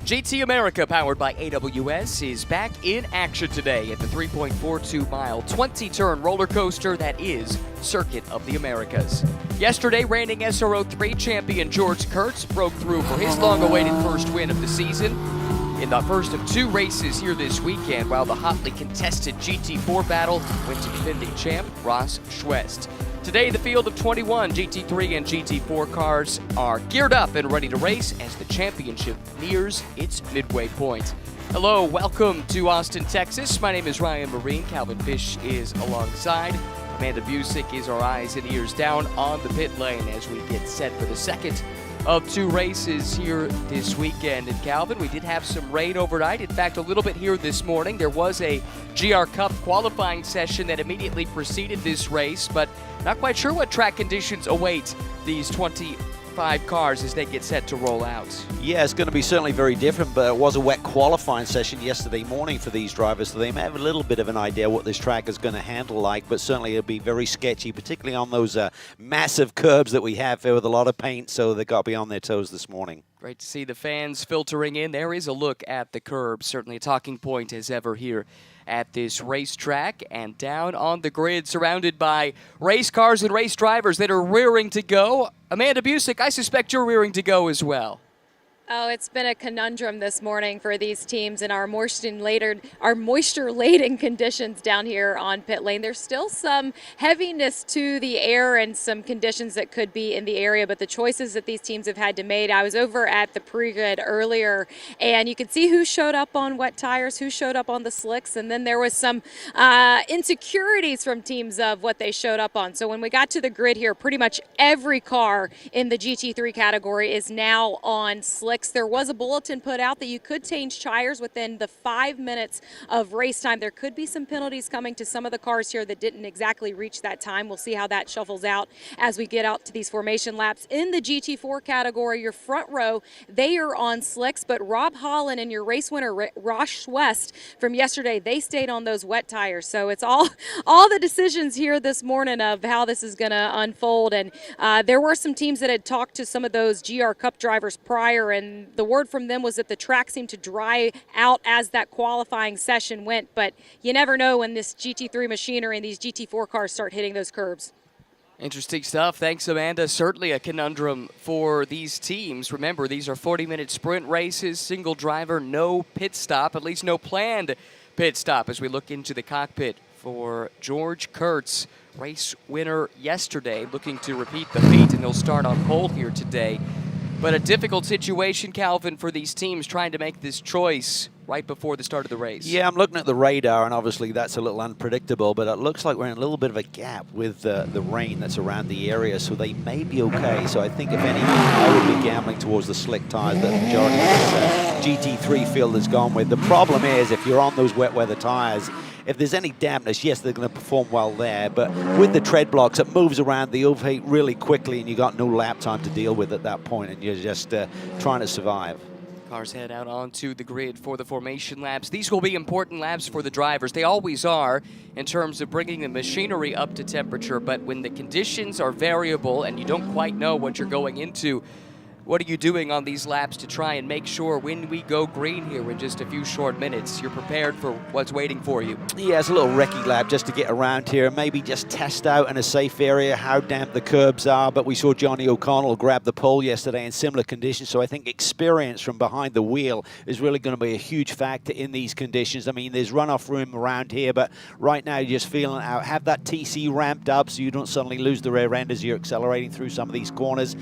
GT America, powered by AWS, is back in action today at the 3.42-mile, 20-turn roller coaster that is Circuit of the Americas. Yesterday, reigning SRO 3 champion George Kurtz broke through for his long-awaited first win of the season in the first of 2 races here this weekend, while the hotly contested GT4 battle went to defending champ Ross Schwest. Today, the field of 21 GT3 and GT4 cars are geared up and ready to race as the championship nears its midway point. Hello, welcome to Austin, Texas. My name is Ryan Marine. Calvin Fish is alongside. Amanda Busick is our eyes and ears down on the pit lane as we get set for the second of 2 races here this weekend. And Calvin, we did have some rain overnight. In fact, a little bit here this morning. There was a GR Cup qualifying session that immediately preceded this race, but not quite sure what track conditions await these 25 cars as they get set to roll out. Yeah, it's going to be certainly very different, but it was a wet qualifying session yesterday morning for these drivers, so they may have a little bit of an idea what this track is going to handle like, but certainly it'll be very sketchy, particularly on those massive curbs that we have here with a lot of paint, so they've got to be on their toes this morning. Great to see the fans filtering in. There is a look at the curbs, certainly a talking point as ever here at this racetrack, and down on the grid, surrounded by race cars and race drivers that are rearing to go. Amanda Busick, I suspect you're rearing to go as well. Oh, it's been a conundrum this morning for these teams in our moisture-laden conditions down here on pit lane. There's still some heaviness to the air and some conditions that could be in the area, but the choices that these teams have had to make. I was over at the pre-grid earlier, and you could see who showed up on wet tires, who showed up on the slicks, and then there was some insecurities from teams of what they showed up on. So when we got to the grid here, pretty much every car in the GT3 category is now on slicks. There was a bulletin put out that you could change tires within the 5 minutes of race time. There could be some penalties coming to some of the cars here that didn't exactly reach that time. We'll see how that shuffles out as we get out to these formation laps. In the GT4 category, your front row, they are on slicks, but Rob Holland and your race winner, Ross Schwest, from yesterday, they stayed on those wet tires. So it's all the decisions here this morning of how this is going to unfold. And there were some teams that had talked to some of those GR Cup drivers prior, and the word from them was that the track seemed to dry out as that qualifying session went, but you never know when this GT3 machinery and these GT4 cars start hitting those curbs. Interesting stuff. Thanks, Amanda. Certainly a conundrum for these teams. Remember, these are 40-minute sprint races, single driver, no pit stop, at least no planned pit stop as we look into the cockpit for George Kurtz, race winner yesterday, looking to repeat the feat, and he'll start on pole here today. But a difficult situation, Calvin, for these teams trying to make this choice right before the start of the race. Yeah, I'm looking at the radar, and obviously that's a little unpredictable, but it looks like we're in a little bit of a gap with the rain that's around the area, so they may be okay. So I think, if anything, I would be gambling towards the slick tires that the majority of this GT3 field has gone with. The problem is, if you're on those wet weather tires, if there's any dampness, yes, they're going to perform well there, but with the tread blocks, it moves around the overheat really quickly, and you got no lap time to deal with at that point, and you're just trying to survive. Cars head out onto the grid for the formation laps. These will be important laps for the drivers. They always are in terms of bringing the machinery up to temperature, but when the conditions are variable and you don't quite know what you're going into, what are you doing on these laps to try and make sure when we go green here in just a few short minutes, you're prepared for what's waiting for you? Yeah, it's a little recce lap just to get around here, maybe just test out in a safe area how damp the curbs are. But we saw Johnny O'Connell grab the pole yesterday in similar conditions, so I think experience from behind the wheel is really going to be a huge factor in these conditions. I mean, there's runoff room around here, but right now you're just feeling out. Have that TC ramped up so you don't suddenly lose the rear end as you're accelerating through some of these corners.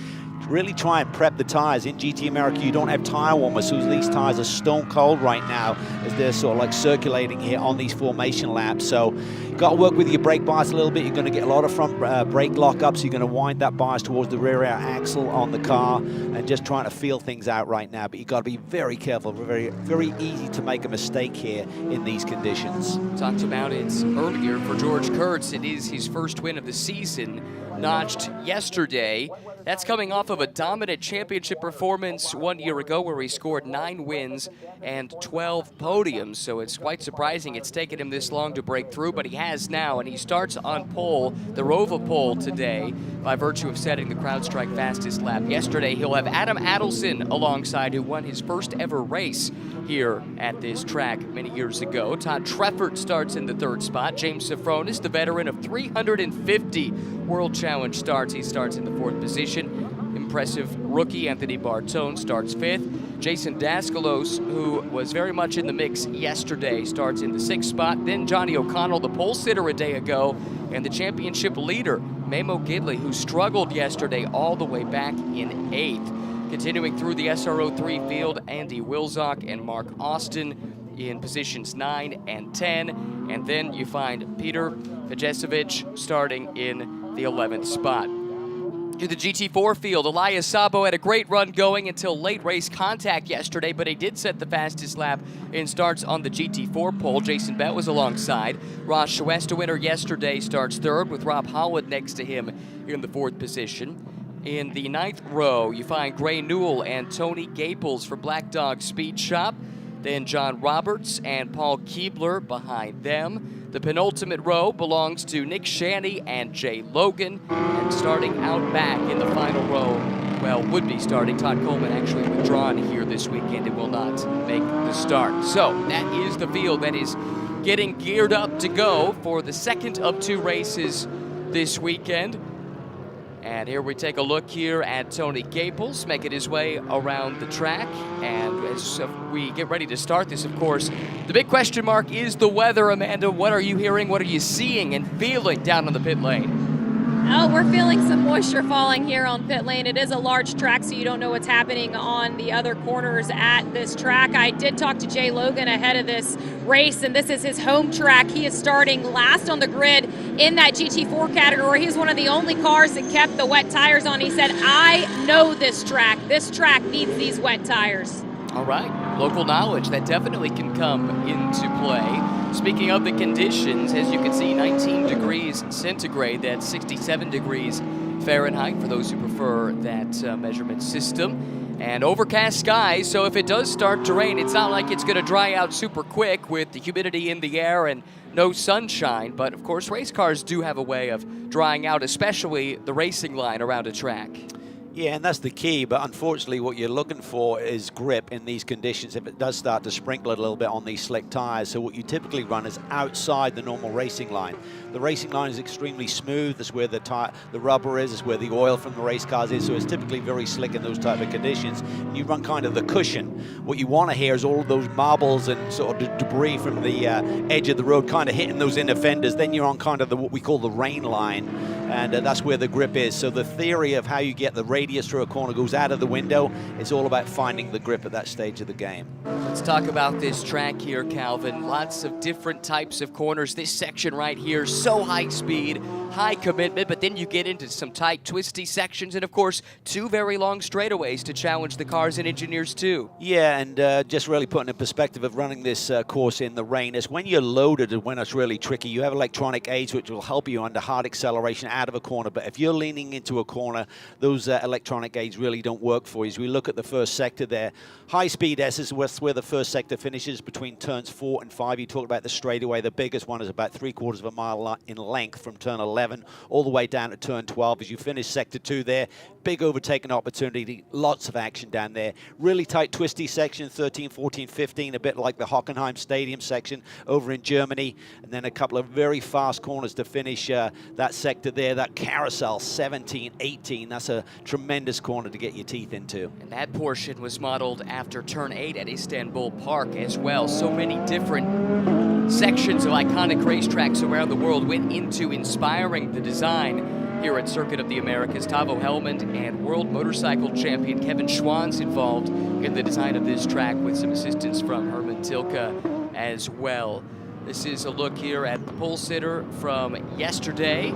really try and prep the tires. In GT America, you don't have tire warmers, so these tires are stone cold right now as they're sort of like circulating here on these formation laps. So you've got to work with your brake bias a little bit. You're going to get a lot of front brake lockups. You're going to wind that bias towards the rear axle on the car and just trying to feel things out right now. But you've got to be very careful. Very, very easy to make a mistake here in these conditions. Talked about it earlier for George Kurtz. It is his first win of the season, notched yesterday. That's coming off of a dominant championship performance 1 year ago where he scored 9 wins and 12 podiums. So it's quite surprising it's taken him this long to break through, but he has now, and he starts on pole, the Rova pole today, by virtue of setting the CrowdStrike fastest lap. Yesterday, he'll have Adam Adelson alongside, who won his first ever race here at this track many years ago. Todd Treffert starts in the 3rd spot. James Safronis, the veteran of 350 World Challenge starts, he starts in the 4th position. Impressive rookie Anthony Bartone starts 5th. Jason Daskalos, who was very much in the mix yesterday, starts in the 6th spot. Then Johnny O'Connell, the pole sitter a day ago, and the championship leader, Memo Gidley, who struggled yesterday all the way back in 8th. Continuing through the SRO 3 field, Andy Wilzock and Mark Austin in positions 9 and 10. And then you find Peter Vajesevich starting in the 11th spot. To the GT4 field, Elias Sabo had a great run going until late race contact yesterday, but he did set the fastest lap in starts on the GT4 pole. Jason Bett was alongside. Ross Schuester, winner yesterday, starts 3rd with Rob Holland next to him in the 4th position. In the 9th row, you find Gray Newell and Tony Gaples for Black Dog Speed Shop. Then John Roberts and Paul Keebler behind them. The penultimate row belongs to Nick Shanny and Jay Logan. And starting out back in the final row, well, would be starting. Todd Coleman actually withdrawn here this weekend and will not make the start. So that is the field that is getting geared up to go for the 2nd of 2 races this weekend. And here we take a look here at Tony Gaples making his way around the track. And as we get ready to start this, of course, the big question mark is the weather. Amanda, what are you hearing? What are you seeing and feeling down on the pit lane? Oh, we're feeling some moisture falling here on pit lane. It is a large track, so you don't know what's happening on the other corners at this track. I did talk to Jay Logan ahead of this race, and this is his home track. He is starting last on the grid in that GT4 category. He's one of the only cars that kept the wet tires on. He said, I know this track. This track needs these wet tires. All right, local knowledge, that definitely can come into play. Speaking of the conditions, as you can see, 19 degrees centigrade, that's 67 degrees Fahrenheit for those who prefer that measurement system. And overcast skies, so if it does start to rain, it's not like it's going to dry out super quick with the humidity in the air and no sunshine. But of course, race cars do have a way of drying out, especially the racing line around a track. Yeah, and that's the key, but unfortunately what you're looking for is grip in these conditions if it does start to sprinkle a little bit on these slick tires. So what you typically run is outside the normal racing line. The racing line is extremely smooth. That's where the rubber is, it's where the oil from the race cars is, so it's typically very slick in those type of conditions. And you run kind of the cushion. What you want to hear is all of those marbles and sort of debris from the edge of the road kind of hitting those inner fenders. Then you're on kind of what we call the rain line, and that's where the grip is. So the theory of how you get the radius through a corner goes out of the window. It's all about finding the grip at that stage of the game. Let's talk about this track here, Calvin. Lots of different types of corners. This section right here, so high speed, high commitment, but then you get into some tight, twisty sections, and of course, 2 very long straightaways to challenge the cars and engineers too. Yeah, and just really putting in perspective of running this course in the rain is when you're loaded and when it's really tricky. You have electronic aids which will help you under hard acceleration out of a corner, but if you're leaning into a corner, those electronic aids really don't work for you. As we look at the first sector there, high speed S is where the first sector finishes between turns 4 and 5. You talked about the straightaway. The biggest one is about 3/4 of a mile in length from turn 11 all the way down to turn 12. As you finish sector 2 there, big overtaking opportunity, lots of action down there. Really tight, twisty section, 13, 14, 15, a bit like the Hockenheim Stadium section over in Germany. And then a couple of very fast corners to finish that sector there. That carousel, 17, 18, that's a tremendous corner to get your teeth into. And that portion was modeled after turn 8 at Istanbul Park as well. So many different sections of iconic racetracks around the world went into inspiring the design here at Circuit of the Americas. Tavo Helmond and World Motorcycle Champion Kevin Schwann's involved in the design of this track with some assistance from Herman Tilke as well. This is a look here at the pole sitter from yesterday,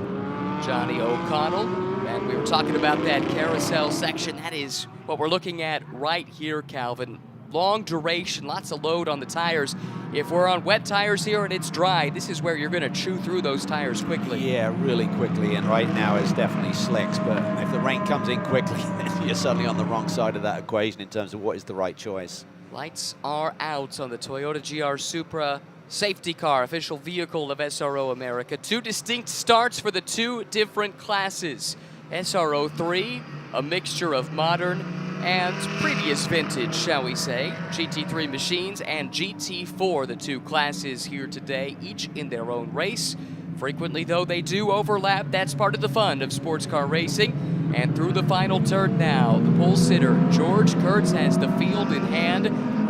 Johnny O'Connell. And we were talking about that carousel section. That is what we're looking at right here, Calvin. Long duration, lots of load on the tires. If we're on wet tires here and it's dry, this is where you're going to chew through those tires quickly. Yeah, really quickly. And right now it's definitely slicks. But if the rain comes in quickly, then you're suddenly on the wrong side of that equation in terms of what is the right choice. Lights are out on the Toyota GR Supra safety car, official vehicle of SRO America. Two distinct starts for the two different classes. SRO 3, a mixture of modern and previous vintage, shall we say. GT3 machines and GT4, the two classes here today, each in their own race. Frequently, though, they do overlap. That's part of the fun of sports car racing. And through the final turn now, the pole sitter, George Kurtz, has the field in hand,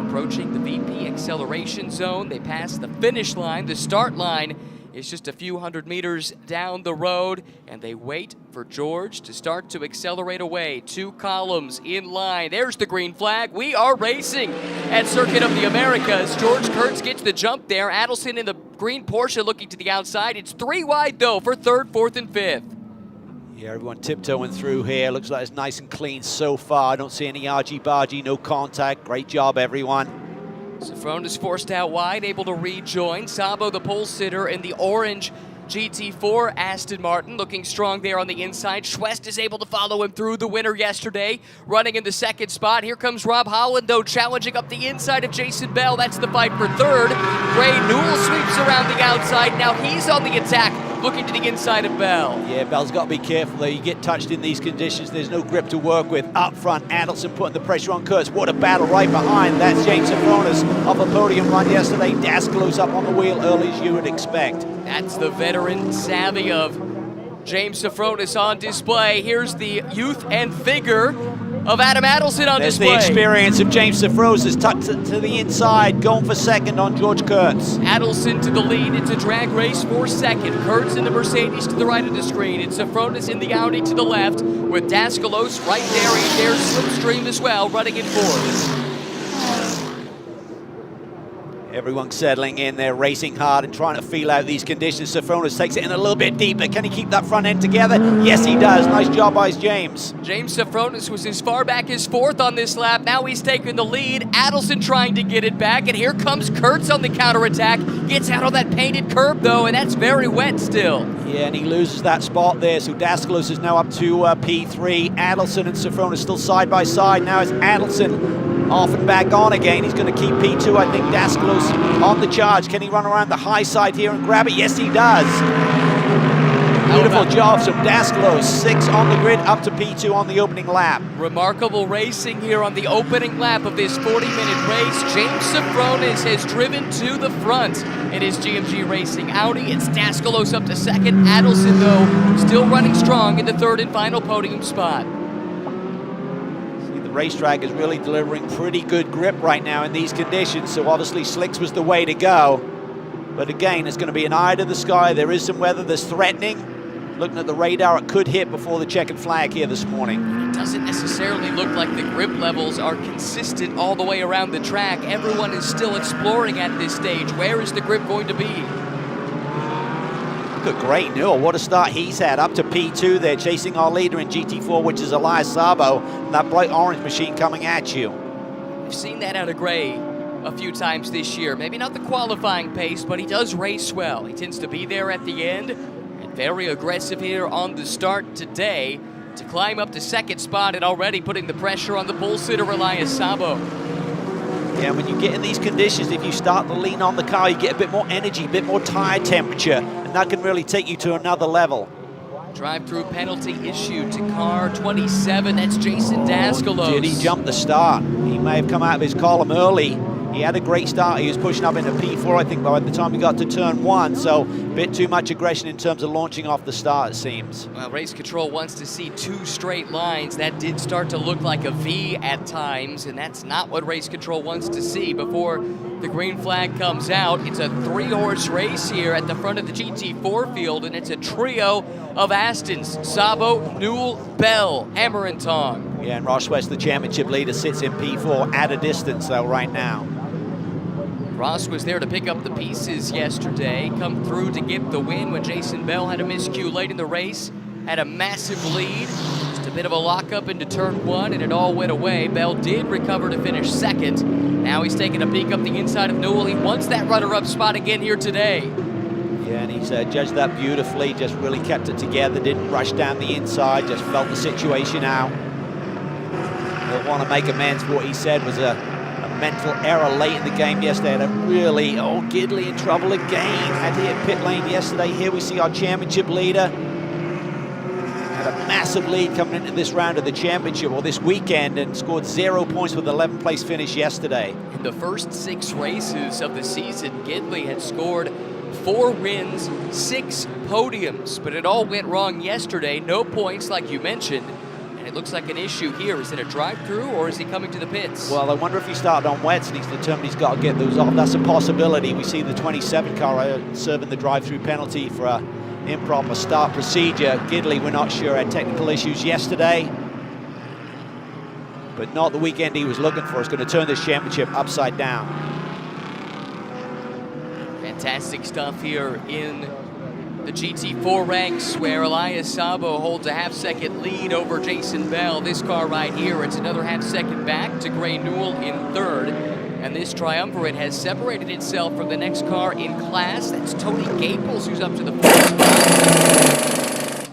approaching the VP acceleration zone. They pass the finish line, the start line. It's just a few hundred meters down the road, and they wait for George to start to accelerate away. Two columns in line. There's the green flag. We are racing at Circuit of the Americas. George Kurtz gets the jump there. Adelson in the green Porsche looking to the outside. It's three wide, though, for third, fourth, and fifth. Yeah, everyone tiptoeing through here. Looks like it's nice and clean so far. I don't see any argy-bargy, no contact. Great job, everyone. Safron is forced out wide, able to rejoin. Sabo, the pole sitter, in the orange GT4. Aston Martin looking strong there on the inside. Schwest is able to follow him through, the winner yesterday, running in the second spot. Here comes Rob Holland, though, challenging up the inside of Jason Bell. That's the fight for third. Gray Newell sweeps around the outside. Now he's on the attack, looking to the inside of Bell. Yeah, Bell's got to be careful there. You get touched in these conditions, there's no grip to work with. Up front, Adelson putting the pressure on Kurtz. What a battle right behind. That's James Safronis off a podium run yesterday. Daskalo's up on the wheel early as you would expect. That's the veteran savvy of James Safronis on display. Here's the youth and vigor of Adam Adelson on display. There's the experience of James Safronis, tucked to the inside, going for second on George Kurtz. Adelson to the lead. It's a drag race for second. Kurtz in the Mercedes to the right of the screen. It's Safronis in the Audi to the left, with Daskalos right there. He dares Slipstream as well, running in fourth. Everyone's settling in there, racing hard and trying to feel out these conditions. Safronis takes it in a little bit deeper. Can he keep that front end together? Yes, he does. Nice job by James. James Safronis was as far back as fourth on this lap. Now he's taking the lead. Adelson trying to get it back, and here comes Kurtz on the counterattack. Gets out on that painted curb, though, and that's very wet still. Yeah, and he loses that spot there, so Daskalos is now up to P3. Adelson and Safronis still side by side. Now it's Adelson off and back on again. He's going to keep P2. I think Daskalos on the charge. Can he run around the high side here and grab it? Yes, he does. Beautiful job from Daskalos. 6 on the grid, up to P2 on the opening lap. Remarkable racing here on the opening lap of this 40-minute race. James Safronis has driven to the front in his GMG Racing Audi. It's Daskalos up to second. Adelson, though, still running strong in the third and final podium spot. The racetrack is really delivering pretty good grip right now in these conditions, so obviously slicks was the way to go. But again, it's going to be an eye to the sky. There is some weather that's threatening. Looking at the radar, it could hit before the checkered flag here this morning. It doesn't necessarily look like the grip levels are consistent all the way around the track. Everyone is still exploring at this stage. Where is the grip going to be? Look at Gray Newell. What a start he's had. Up to P2 there, chasing our leader in GT4, which is Elias Sabo. And that bright orange machine coming at you. We've seen that out of Gray a few times this year. Maybe not the qualifying pace, but he does race well. He tends to be there at the end, and very aggressive here on the start today to climb up to second spot and already putting the pressure on the pole sitter Elias Sabo. Yeah, when you get in these conditions, if you start to lean on the car, you get a bit more energy, a bit more tire temperature, and that can really take you to another level. Drive-through penalty issued to car 27. That's Jason Daskalos. Did he jump the start? He may have come out of his column early. He had a great start. He was pushing up into P4, I think, by the time he got to turn 1. So a bit too much aggression in terms of launching off the start, it seems. Well, race control wants to see 2 straight lines. That did start to look like a V at times, and that's not what race control wants to see before the green flag comes out. It's a 3-horse race here at the front of the GT4 field, and it's a trio of Astons: Sabo, Newell, Bell, Hammer and Tong. Yeah, and Ross West, the championship leader, sits in P4 at a distance, though, right now. Ross was there to pick up the pieces yesterday, come through to get the win when Jason Bell had a miscue late in the race, had a massive lead, just a bit of a lockup into turn 1, and it all went away. Bell did recover to finish second. Now he's taking a peek up the inside of Newell. He wants that runner-up spot again here today. Yeah, and he's judged that beautifully, just really kept it together, didn't rush down the inside, just felt the situation out. He'll want to make amends for what he said was a mental error late in the game yesterday. Gidley in trouble again. Had to hit pit lane yesterday. Here we see our championship leader. Had a massive lead coming into this round of the championship, or this weekend, and scored 0 points with 11th place finish yesterday. In the first 6 races of the season, Gidley had scored 4 wins, 6 podiums, but it all went wrong yesterday. No points, like you mentioned. It looks like an issue here. Is it a drive-through, or is he coming to the pits? Well, I wonder if he started on wets and he's determined he's got to get those off. That's a possibility. We see the 27 car serving the drive-through penalty for an improper start procedure. Gidley, we're not sure, had technical issues yesterday, but not the weekend he was looking for. It's going to turn this championship upside down. Fantastic stuff here in the GT4 ranks, where Elias Sabo holds a half-second lead over Jason Bell. This car right here, it's another half-second back to Gray Newell in 3rd. And this triumvirate has separated itself from the next car in class. That's Tony Gaples, who's up to the 4th spot.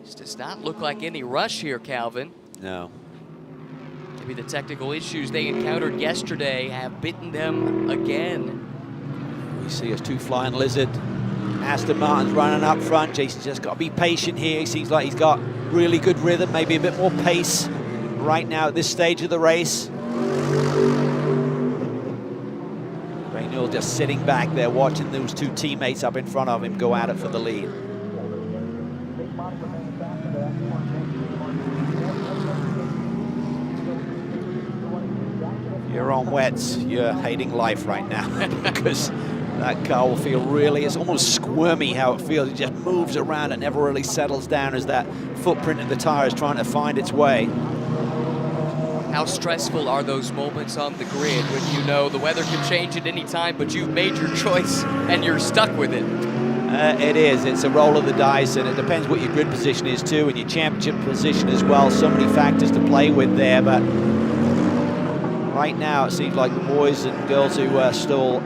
This does not look like any rush here, Calvin. No. Maybe the technical issues they encountered yesterday have bitten them again. We see us 2 flying lizard. Aston Martin's running up front. Jason's just got to be patient here. He seems like he's got really good rhythm, maybe a bit more pace right now at this stage of the race. Ray Newell just sitting back there watching those 2 teammates up in front of him go at it for the lead. You're on wets, you're hating life right now because that car will feel really, it's almost squirmy how it feels. It just moves around and never really settles down as that footprint of the tire is trying to find its way. How stressful are those moments on the grid when you know the weather can change at any time, but you've made your choice and you're stuck with it? It is. It's a roll of the dice, and it depends what your grid position is too, and your championship position as well. So many factors to play with there, but right now, it seems like the boys and girls who still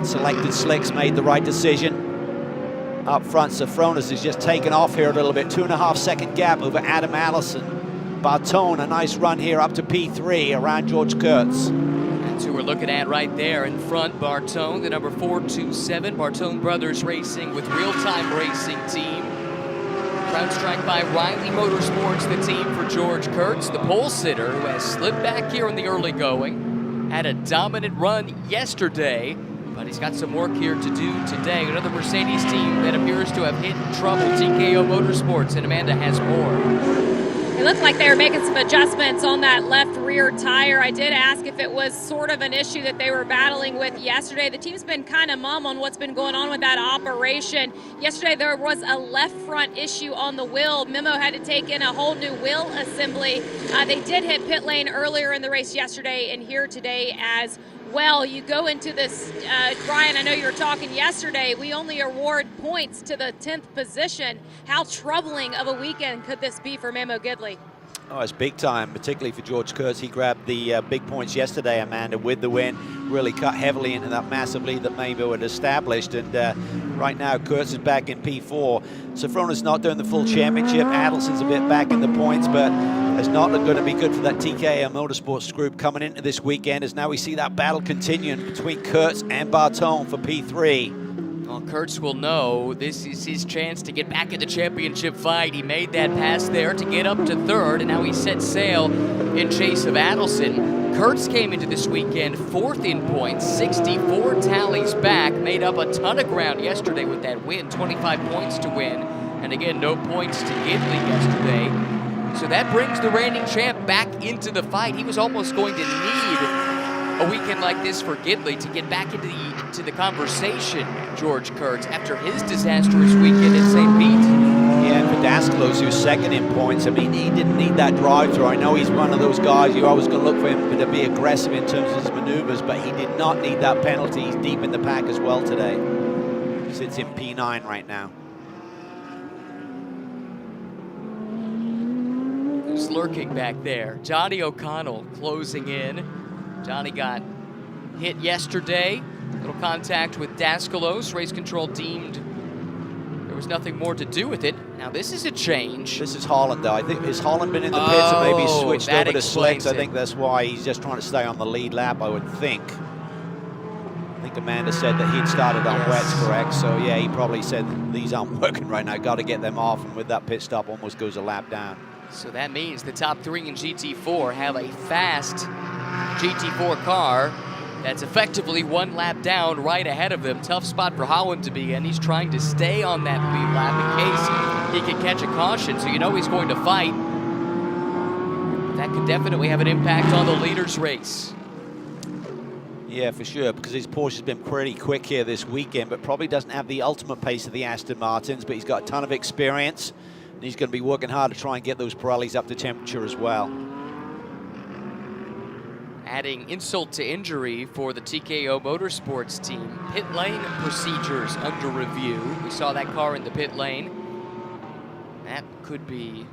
selected slicks made the right decision. Up front, Sofronis has just taken off here a little bit. 2.5 second gap over Adam Allison. Bartone, a nice run here up to P3 around George Kurtz. That's who we're looking at right there in front. Bartone, the number 427. Bartone Brothers Racing with Real Time Racing Team. Crown strike by Riley Motorsports, the team for George Kurtz, the pole sitter who has slipped back here in the early going. Had a dominant run yesterday, but he's got some work here to do today. Another Mercedes team that appears to have hit trouble, TKO Motorsports, and Amanda has more. It looked like they were making some adjustments on that left rear tire. I did ask if it was sort of an issue that they were battling with yesterday. The team's been kind of mum on what's been going on with that operation. Yesterday there was a left front issue on the wheel. Memo had to take in a whole new wheel assembly. They did hit pit lane earlier in the race yesterday and here today as well. You go into this, Brian, I know you were talking yesterday, we only award points to the 10th position. How troubling of a weekend could this be for Memo Gidley? Oh, it's big time, particularly for George Kurtz. He grabbed the big points yesterday, Amanda, with the win. Really cut heavily into that massive lead that Memo had established. And right now, Kurtz is back in P4. Sofrona's not doing the full championship. Adelson's a bit back in the points, but it's not going to be good for that TKO Motorsports Group coming into this weekend, as now we see that battle continuing between Kurtz and Bartone for P3. Well, Kurtz will know this is his chance to get back in the championship fight. He made that pass there to get up to third, and now he sets sail in chase of Adelson. Kurtz came into this weekend fourth in points, 64 tallies back, made up a ton of ground yesterday with that win, 25 points to win. And again, no points to Gidley yesterday. So that brings the reigning champ back into the fight. He was almost going to need a weekend like this for Gidley to get back into the conversation, George Kurtz, after his disastrous weekend at St. Pete. Yeah, and for Daskalos, who's second in points, I mean, he didn't need that drive-through. I know he's one of those guys, you're always going to look for him to be aggressive in terms of his maneuvers, but he did not need that penalty. He's deep in the pack as well today. Sits in P9 right now. Who's lurking back there? Johnny O'Connell closing in. Johnny got hit yesterday. Little contact with Daskalos. Race control deemed there was nothing more to do with it. Now this is a change. This is Holland, though. I think, has Holland been in the pits, or maybe he's switched over to slicks? I it. think that's why he's just trying to stay on the lead lap, I would think. I think Amanda said that he'd started on wets, correct? So yeah, he probably said these aren't working right now, got to get them off, and with that pit stop almost goes a lap down. So that means the top three in GT4 have a fast GT4 car that's effectively one lap down right ahead of them. Tough spot for Holland to be in. He's trying to stay on that lead lap in case he can catch a caution, so you know he's going to fight. That could definitely have an impact on the leaders' race. Yeah, for sure, because his Porsche's been pretty quick here this weekend, but probably doesn't have the ultimate pace of the Aston Martins, but he's got a ton of experience, and he's going to be working hard to try and get those Pirellis up to temperature as well. Adding insult to injury for the TKO Motorsports team. Pit lane procedures under review. We saw that car in the pit lane. That could be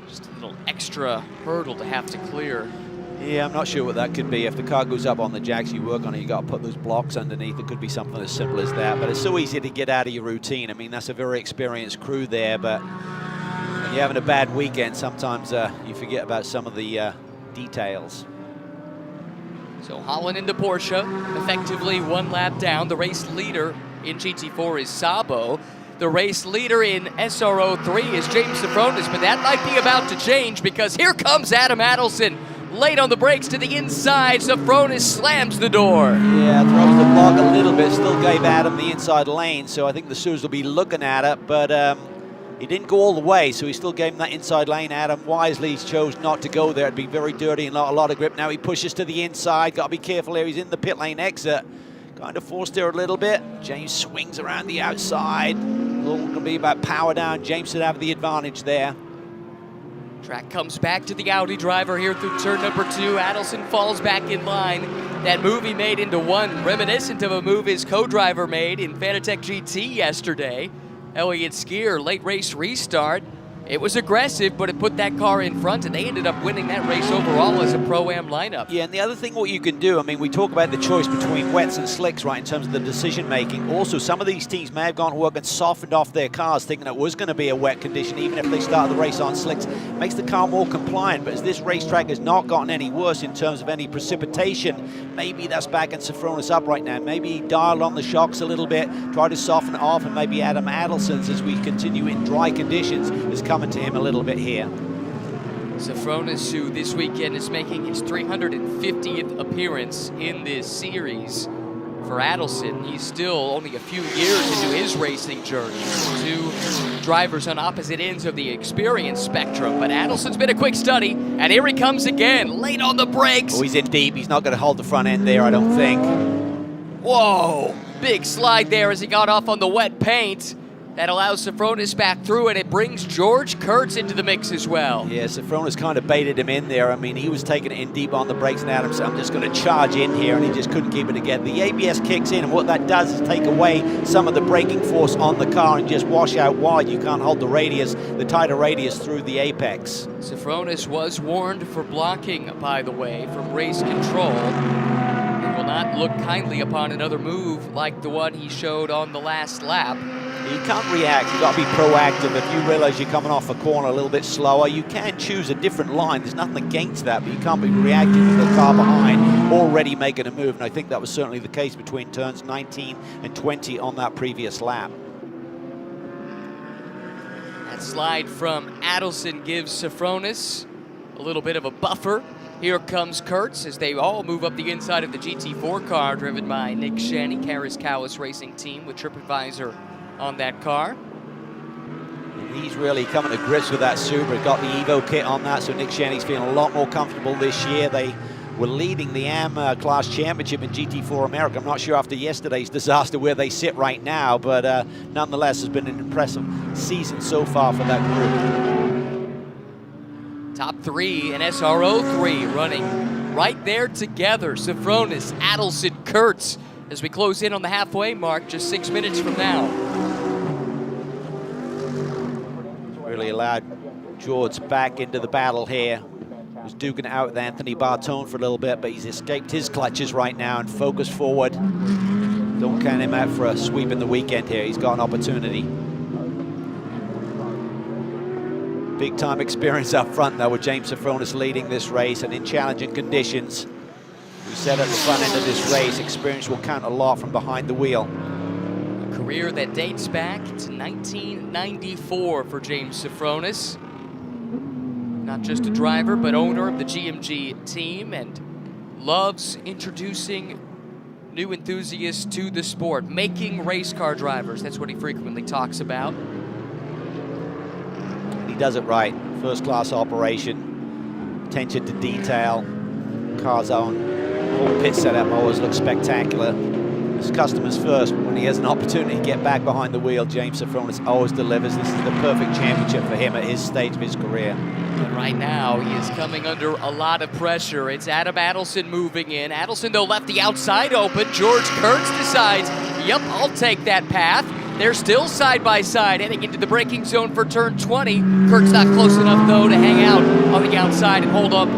just a little extra hurdle to have to clear. Yeah, I'm not sure what that could be. If the car goes up on the jacks you work on it, you got to put those blocks underneath. It could be something as simple as that, but it's so easy to get out of your routine. I mean, that's a very experienced crew there, but when you're having a bad weekend, sometimes you forget about some of the details. So Holland into Porsche, effectively one lap down. The race leader in GT4 is Sabo. The race leader in SRO 3 is James Safronis, but that might be about to change because here comes Adam Adelson. Late on the brakes to the inside, Safronis slams the door. Yeah, throws the block a little bit, still gave Adam the inside lane, so I think the Suez will be looking at it, but he didn't go all the way, so he still gave him that inside lane. Adam wisely chose not to go there. It'd be very dirty and a lot of grip. Now he pushes to the inside. Got to be careful here. He's in the pit lane exit. Kind of forced there a little bit. James swings around the outside. It's all going to be about power down. James should have the advantage there. Track comes back to the Audi driver here through turn number 2. Adelson falls back in line. That move he made into one, reminiscent of a move his co-driver made in Fanatec GT yesterday. Elliott Skier, late race restart. It was aggressive, but it put that car in front, and they ended up winning that race overall as a Pro-Am lineup. Yeah, and the other thing what you can do, I mean, we talk about the choice between wets and slicks, right, in terms of the decision-making. Also, some of these teams may have gone to work and softened off their cars, thinking it was going to be a wet condition, even if they started the race on slicks. Makes the car more compliant, but as this racetrack has not gotten any worse in terms of any precipitation, maybe that's backing Safronis up right now. Maybe he dialed on the shocks a little bit, try to soften it off, and maybe Adam Adelson's, as we continue in dry conditions, is coming to him a little bit here. Safronis, who this weekend is making his 350th appearance in this series. For Adelson, he's still only a few years into his racing journey. Two drivers on opposite ends of the experience spectrum, but Adelson's been a quick study, and here he comes again, late on the brakes. Oh, he's in deep. He's not going to hold the front end there, I don't think. Whoa, big slide there as he got off on the wet paint. That allows Safronis back through, and it brings George Kurtz into the mix as well. Yeah, Safronis kind of baited him in there. I mean, he was taking it in deep on the brakes, and Adam said, I'm just going to charge in here, and he just couldn't keep it together. The ABS kicks in, and what that does is take away some of the braking force on the car and just wash out wide. You can't hold the radius, the tighter radius through the apex. Safronis was warned for blocking, by the way, from race control. He will not look kindly upon another move like the one he showed on the last lap. You can't react, you've got to be proactive. If you realize you're coming off a corner a little bit slower, you can choose a different line. There's nothing against that, but you can't be reacting to the car behind already making a move. And I think that was certainly the case between turns 19 and 20 on that previous lap. That slide from Adelson gives Sofronis a little bit of a buffer. Here comes Kurtz as they all move up the inside of the GT4 car driven by Nick Shanny, Karis Cowis Racing Team with TripAdvisor on that car. And he's really coming to grips with that Subaru. Got the Evo kit on that, so Nick Shanny's feeling a lot more comfortable this year. They were leading the AM Class Championship in GT4 America. I'm not sure after yesterday's disaster where they sit right now, but nonetheless, it's been an impressive season so far for that group. Top three and SRO 3 running right there together. Sofronis, Adelson, Kurtz as we close in on the halfway mark just 6 minutes from now. Really allowed George back into the battle here. Was duking it out with Anthony Bartone for a little bit, but he's escaped his clutches right now and focused forward. Don't count him out for a sweep in the weekend here. He's got an opportunity. Big time experience up front though with James Sofronis leading this race and in challenging conditions. We said at the front end of this race, experience will count a lot from behind the wheel. A career that dates back to 1994 for James Sofronis. Not just a driver, but owner of the GMG team and loves introducing new enthusiasts to the sport, making race car drivers. That's what he frequently talks about. He does it right. First class operation, attention to detail, car's on. Whole pit setup always looks spectacular. His customers first, but when he has an opportunity to get back behind the wheel, James Sofronis always delivers. This is the perfect championship for him at his stage of his career. And right now, he is coming under a lot of pressure. It's Adam Adelson moving in. Adelson, though, left the outside open. George Kurtz decides, yep, I'll take that path. They're still side by side, heading into the braking zone for turn 20. Kurtz not close enough, though, to hang out on the outside and hold up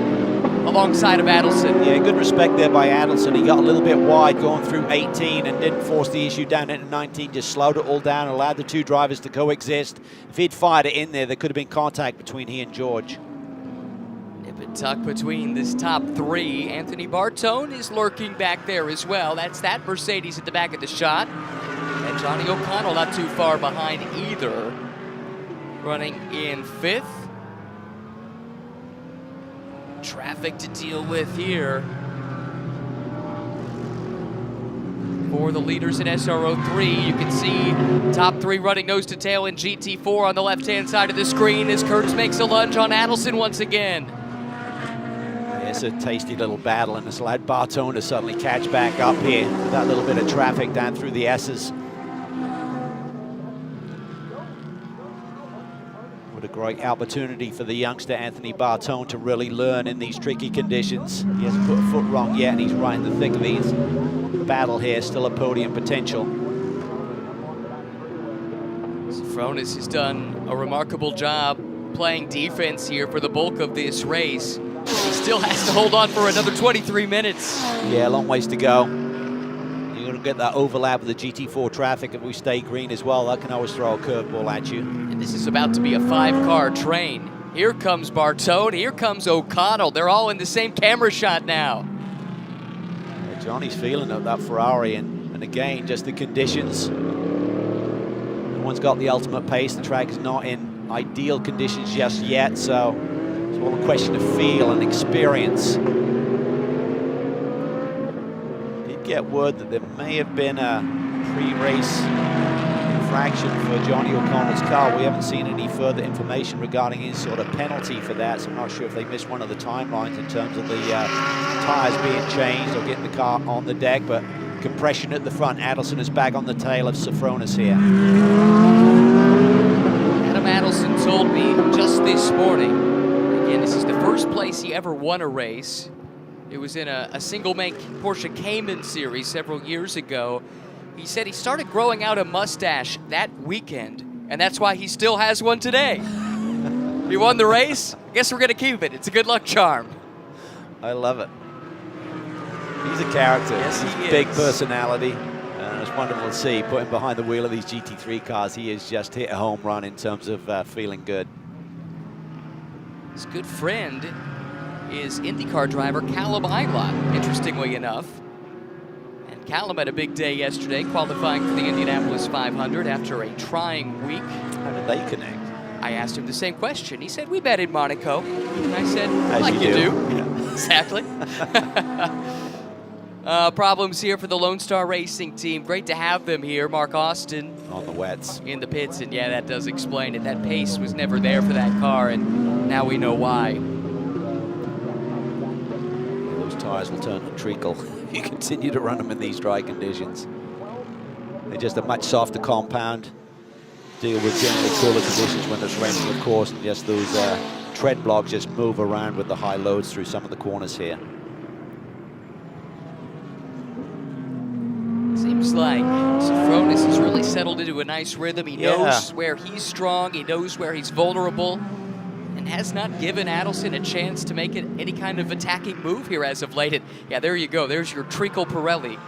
alongside of Adelson. Yeah, good respect there by Adelson. He got a little bit wide going through 18 and didn't force the issue down into 19, just slowed it all down, allowed the two drivers to coexist. If he'd fired it in there, there could have been contact between he and George. Nip and tuck between this top three. Anthony Bartone is lurking back there as well. That's that Mercedes at the back of the shot. And Johnny O'Connell not too far behind either, running in fifth. Traffic to deal with here for the leaders in SRO 3. You can see top three running nose to tail in GT4 on the left-hand side of the screen as Curtis makes a lunge on Adelson once again. It's a tasty little battle, and it's allowed Bartone to suddenly catch back up here with that little bit of traffic down through the S's. What a great opportunity for the youngster Anthony Bartone to really learn in these tricky conditions. He hasn't put a foot wrong yet, and he's right in the thick of these battle here, still a podium potential. Sofronis has done a remarkable job playing defense here for the bulk of this race. He still has to hold on for another 23 minutes. Yeah, a long ways to go. You're going to get that overlap with the GT4 traffic if we stay green as well. That can always throw a curveball at you. And this is about to be a five-car train. Here comes Bartone, here comes O'Connell. They're all in the same camera shot now. Yeah, Johnny's feeling of that Ferrari, and again, just the conditions. No one's got the ultimate pace. The track is not in ideal conditions just yet, so it's all a question of feel and experience. Did get word that there may have been a pre-race infraction for Johnny O'Connell's car. We haven't seen any further information regarding any sort of penalty for that, so I'm not sure if they missed one of the timelines in terms of the tires being changed or getting the car on the deck, but compression at the front. Adelson is back on the tail of Sofronis here. Adam Adelson told me just this morning, again, this is the first place he ever won a race. It was in a single-make Porsche Cayman series several years ago. He said he started growing out a mustache that weekend, and that's why he still has one today. He won the race. I guess we're going to keep it. It's a good luck charm. I love it. He's a character. Yes, He's he a big is. personality. It's wonderful to see. Put him behind the wheel of these GT3 cars. He has just hit a home run in terms of feeling good. His good friend is IndyCar driver Callum Ilott, interestingly enough. And Callum had a big day yesterday, qualifying for the Indianapolis 500 after a trying week. How did they connect? I asked him the same question. He said, we met in Monaco. And I said, As like you do. Yeah. Exactly. Problems here for the Lone Star Racing team. Great to have them here. Mark Austin On the wets. in the pits, and yeah, that does explain it. That pace was never there for that car, and now we know why. Those tires will turn to treacle if you continue to run them in these dry conditions. They're just a much softer compound. Deal with generally cooler conditions when it's raining, of course, and just those tread blocks just move around with the high loads through some of the corners here. Seems like Sofronis has really settled into a nice rhythm. He Yeah. knows where he's strong, he knows where he's vulnerable, and has not given Adelson a chance to make any kind of attacking move here as of late. And yeah, there you go. There's your treacle Pirelli.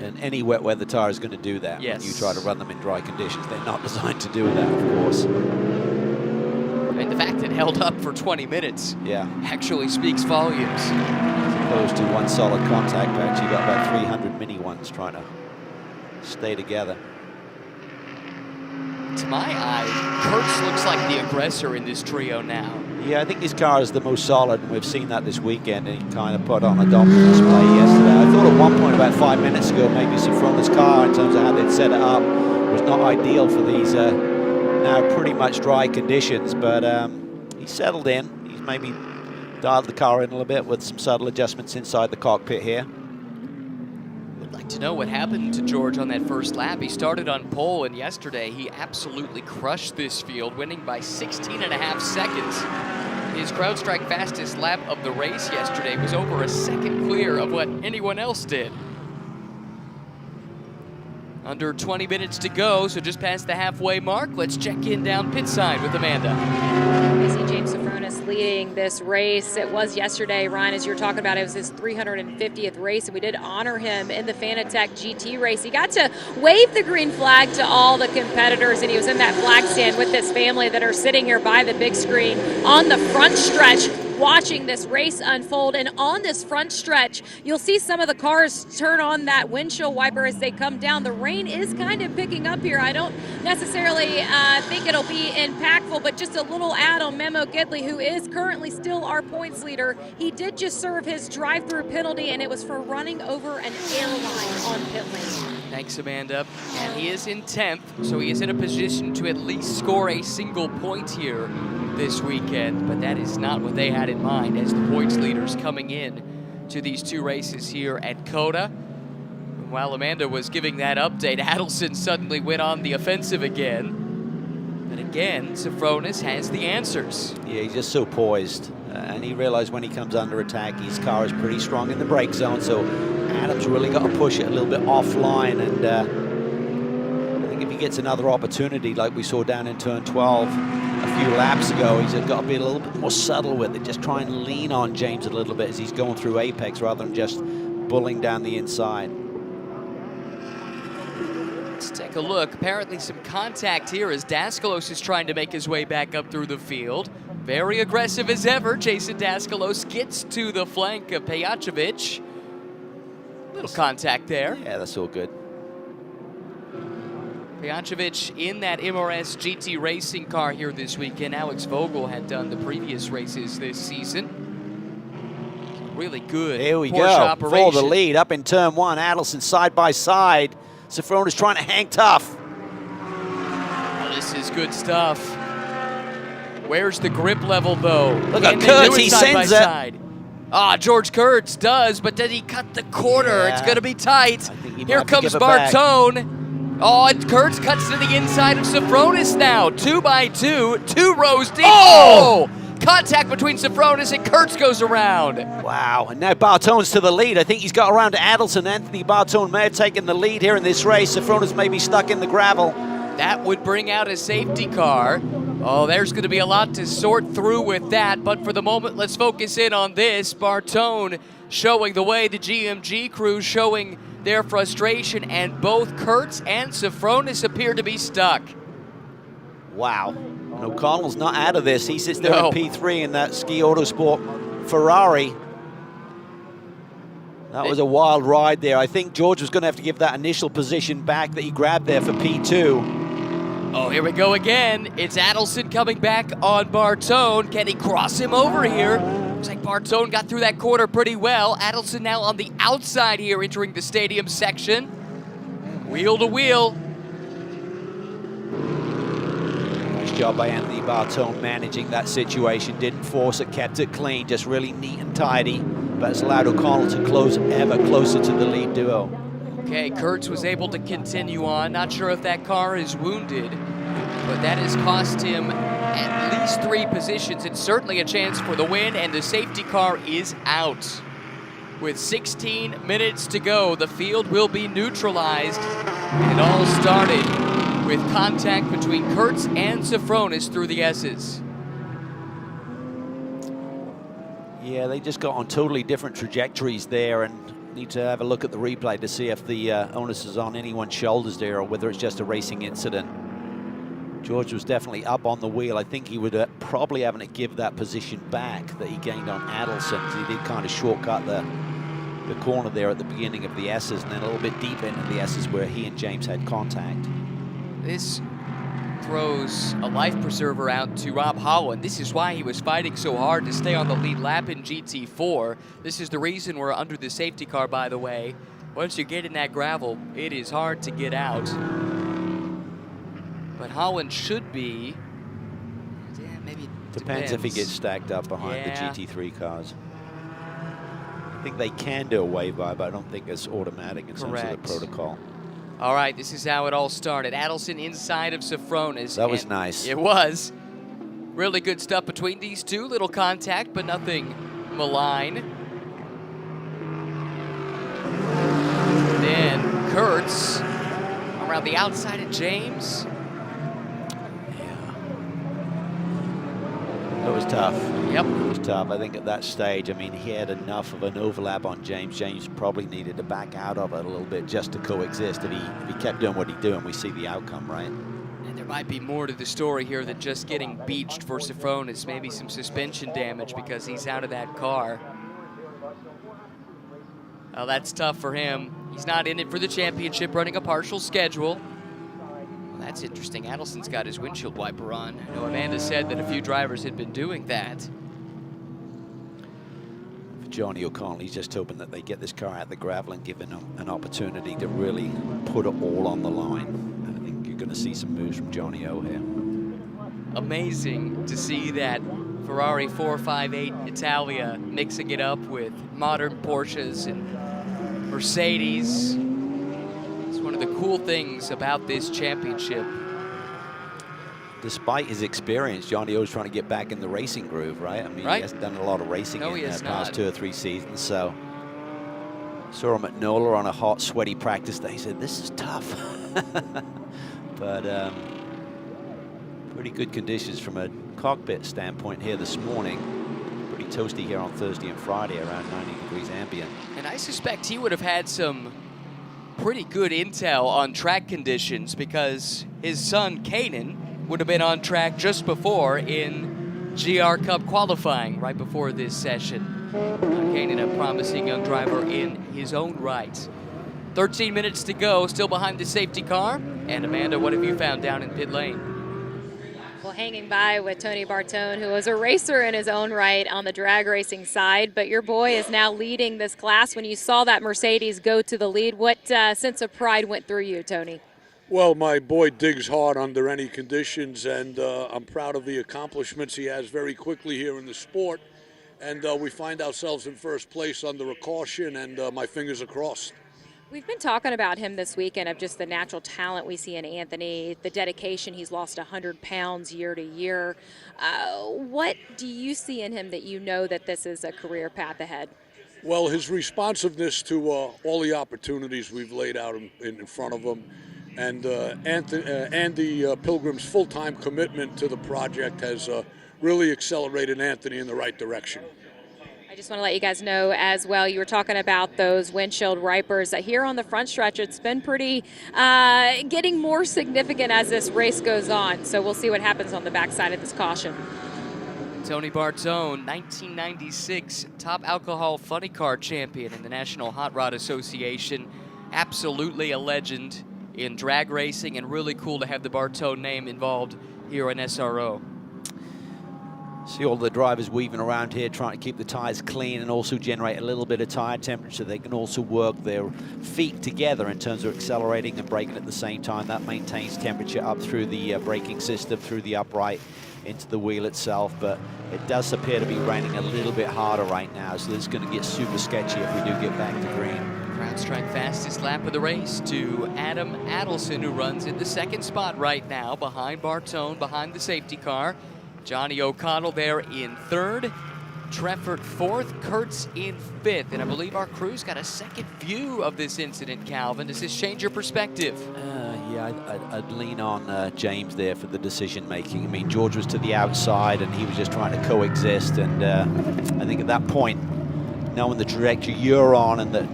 And any wet weather tire is going to do that. Yes. When you try to run them in dry conditions. They're not designed to do that, of course. And the fact it held up for 20 minutes Yeah. actually speaks volumes. As opposed to one solid contact patch, you got about 300 mini ones trying to stay together. To my eye, Kurtz looks like the aggressor in this trio now. Yeah, I think his car is the most solid, and we've seen that this weekend, and he kind of put on a dominant display yesterday. I thought at one point about 5 minutes ago, maybe Sofronis' car, in terms of how they'd set it up, was not ideal for these now pretty much dry conditions, but he's settled in. He's maybe dialed the car in a little bit with some subtle adjustments inside the cockpit here. Would like to know what happened to George on that first lap. He started on pole, and yesterday he absolutely crushed this field, winning by 16.5 seconds. His CrowdStrike fastest lap of the race yesterday was over a second clear of what anyone else did. Under 20 minutes to go, so just past the halfway mark. Let's check in down pit side with Amanda. We see James Sofronis leading this race. It was yesterday, Ryan, as you were talking about, it was his 350th race, and we did honor him in the Fanatec GT race. He got to wave the green flag to all the competitors, and he was in that flag stand with his family that are sitting here by the big screen on the front stretch, watching this race unfold. And on this front stretch, you'll see some of the cars turn on that windshield wiper as they come down. The rain is kind of picking up here. I don't necessarily think it'll be impactful, but just a little add on Memo Gidley, who is currently still our points leader. He did just serve his drive-through penalty, and it was for running over an airline on pit lane. Thanks, Amanda. And he is in 10th, so he is in a position to at least score a single point here this weekend, but that is not what they had in mind as the points leaders coming in to these two races here at COTA. While Amanda was giving that update, Adelson suddenly went on the offensive again. But again, Sofronis has the answers. Yeah, he's just so poised, and he realized when he comes under attack, his car is pretty strong in the brake zone, so Adam's really got to push it a little bit offline, and I think if he gets another opportunity like we saw down in turn 12 a few laps ago, he's got to be a little bit more subtle with it, just try and lean on James a little bit as he's going through apex rather than just bulling down the inside. Let's take a look. Apparently some contact here as Daskalos is trying to make his way back up through the field. Very aggressive as ever. Jason Daskalos gets to the flank of Pejacevic. Little contact there. Yeah, that's all good. Pejacevic in that MRS GT racing car here this weekend. Alex Vogel had done the previous races this season. Really good Here we Porsche go, operation. for the lead, up in turn 1, Adelson side by side. Sofronis trying to hang tough. Oh, this is good stuff. Where's the grip level, though? Look at Can they Kurtz, do he side by sends it. side? Ah, George Kurtz does, but did he cut the corner? Yeah. It's going to be tight. I think he Here might be comes give it back. Bartone. Oh, and Kurtz cuts to the inside of Sofronis now. 2 by 2, 2 rows deep. Oh! Contact between Sofronis and Kurtz goes around. Wow, and now Bartone's to the lead. I think he's got around to Adelson. Anthony Bartone may have taken the lead here in this race. Sofronis may be stuck in the gravel. That would bring out a safety car. Oh, there's going to be a lot to sort through with that, but for the moment, let's focus in on this. Bartone showing the way, the GMG crew showing their frustration, and both Kurtz and Sofronis appear to be stuck. Wow. And O'Connell's not out of this. He sits there No. in P3 in that Ski Autosport Ferrari. That was a wild ride there. I think George was going to have to give that initial position back that he grabbed there for P2. Oh, here we go again. It's Adelson coming back on Bartone. Can he cross him over here? Looks like Bartone got through that corner pretty well. Adelson now on the outside here, entering the stadium section. Wheel to wheel. Nice job by Anthony Bartone managing that situation. Didn't force it, kept it clean, just really neat and tidy. But it's allowed O'Connell to close ever closer to the lead duo. Okay, Kurtz was able to continue on. Not sure if that car is wounded, but that has cost him at least 3 positions and certainly a chance for the win, and the safety car is out. With 16 minutes to go, the field will be neutralized. And it all started with contact between Kurtz and Sofronis through the S's. Yeah, they just got on totally different trajectories there, and need to have a look at the replay to see if the onus is on anyone's shoulders there or whether it's just a racing incident. George was definitely up on the wheel. I think he would probably having to give that position back that he gained on Adelson. He did kind of shortcut the corner there at the beginning of the S's, and then a little bit deep into the S's where he and James had contact. This throws a life preserver out to Rob Holland. This is why he was fighting so hard to stay on the lead lap in GT4. This is the reason we're under the safety car, by the way. Once you get in that gravel, it is hard to get out. But Holland should be, yeah, maybe Depends if he gets stacked up behind the GT3 cars. I think they can do a wave-by, but I don't think it's automatic in terms of the protocol. All right, this is how it all started. Adelson inside of Sofronis. That was nice. It was. Really good stuff between these two. Little contact, but nothing malign. Then Kurtz around the outside of James. It was tough. Yep. It was tough. I think at that stage, I mean, he had enough of an overlap on James. James probably needed to back out of it a little bit just to coexist. If he kept doing what he's doing, we see the outcome, right? And there might be more to the story here than just getting beached for Sofronis. Maybe some suspension damage because he's out of that car. Oh, that's tough for him. He's not in it for the championship, running a partial schedule. That's interesting. Adelson's got his windshield wiper on. I know Amanda said that a few drivers had been doing that. For Johnny O'Connell, he's just hoping that they get this car out the gravel and give him an opportunity to really put it all on the line. And I think you're going to see some moves from Johnny O here. Amazing to see that Ferrari 458 Italia mixing it up with modern Porsches and Mercedes. One of the cool things about this championship. Despite his experience, Johnny O's trying to get back in the racing groove, right? I mean, he hasn't done a lot of racing in the past 2 or 3 seasons. So saw him at NOLA on a hot, sweaty practice day. He said, "This is tough," but pretty good conditions from a cockpit standpoint here this morning. Pretty toasty here on Thursday and Friday, around 90 degrees ambient. And I suspect he would have had some pretty good intel on track conditions because his son Kanan would have been on track just before in GR Cup qualifying right before this session. Kanan, a promising young driver in his own right. 13 minutes to go, still behind the safety car. And Amanda, what have you found down in pit lane? Well, hanging by with Tony Bartone, who was a racer in his own right on the drag racing side, but your boy is now leading this class. When you saw that Mercedes go to the lead, what sense of pride went through you, Tony? Well, my boy digs hard under any conditions, and I'm proud of the accomplishments he has very quickly here in the sport. And we find ourselves in first place under a caution, and my fingers are crossed. We've been talking about him this weekend of just the natural talent we see in Anthony, the dedication. He's lost 100 pounds year to year. What do you see in him that you know that this is a career path ahead? Well, his responsiveness to all the opportunities we've laid out in front of him, and Andy Pilgrim's full-time commitment to the project has really accelerated Anthony in the right direction. just want to let you guys know as well, you were talking about those windshield wipers. Here on the front stretch, it's been pretty getting more significant as this race goes on. So we'll see what happens on the backside of this caution. Tony Bartone, 1996 top alcohol funny car champion in the National Hot Rod Association. Absolutely a legend in drag racing, and really cool to have the Bartone name involved here in SRO. See all the drivers weaving around here trying to keep the tires clean and also generate a little bit of tire temperature. They can also work their feet together in terms of accelerating and braking at the same time. That maintains temperature up through the braking system, through the upright, into the wheel itself. But it does appear to be raining a little bit harder right now, so this is going to get super sketchy if we do get back to green. Crowd Strike fastest lap of the race to Adam Adelson, who runs in the second spot right now, behind Bartone, behind the safety car. Johnny O'Connell there in third, Treffert fourth, Kurtz in fifth. And I believe our crew's got a second view of this incident, Calvin. Does this change your perspective? Yeah, I'd lean on James there for the decision making. I mean, George was to the outside and he was just trying to coexist. And I think at that point, knowing the trajectory you're on and that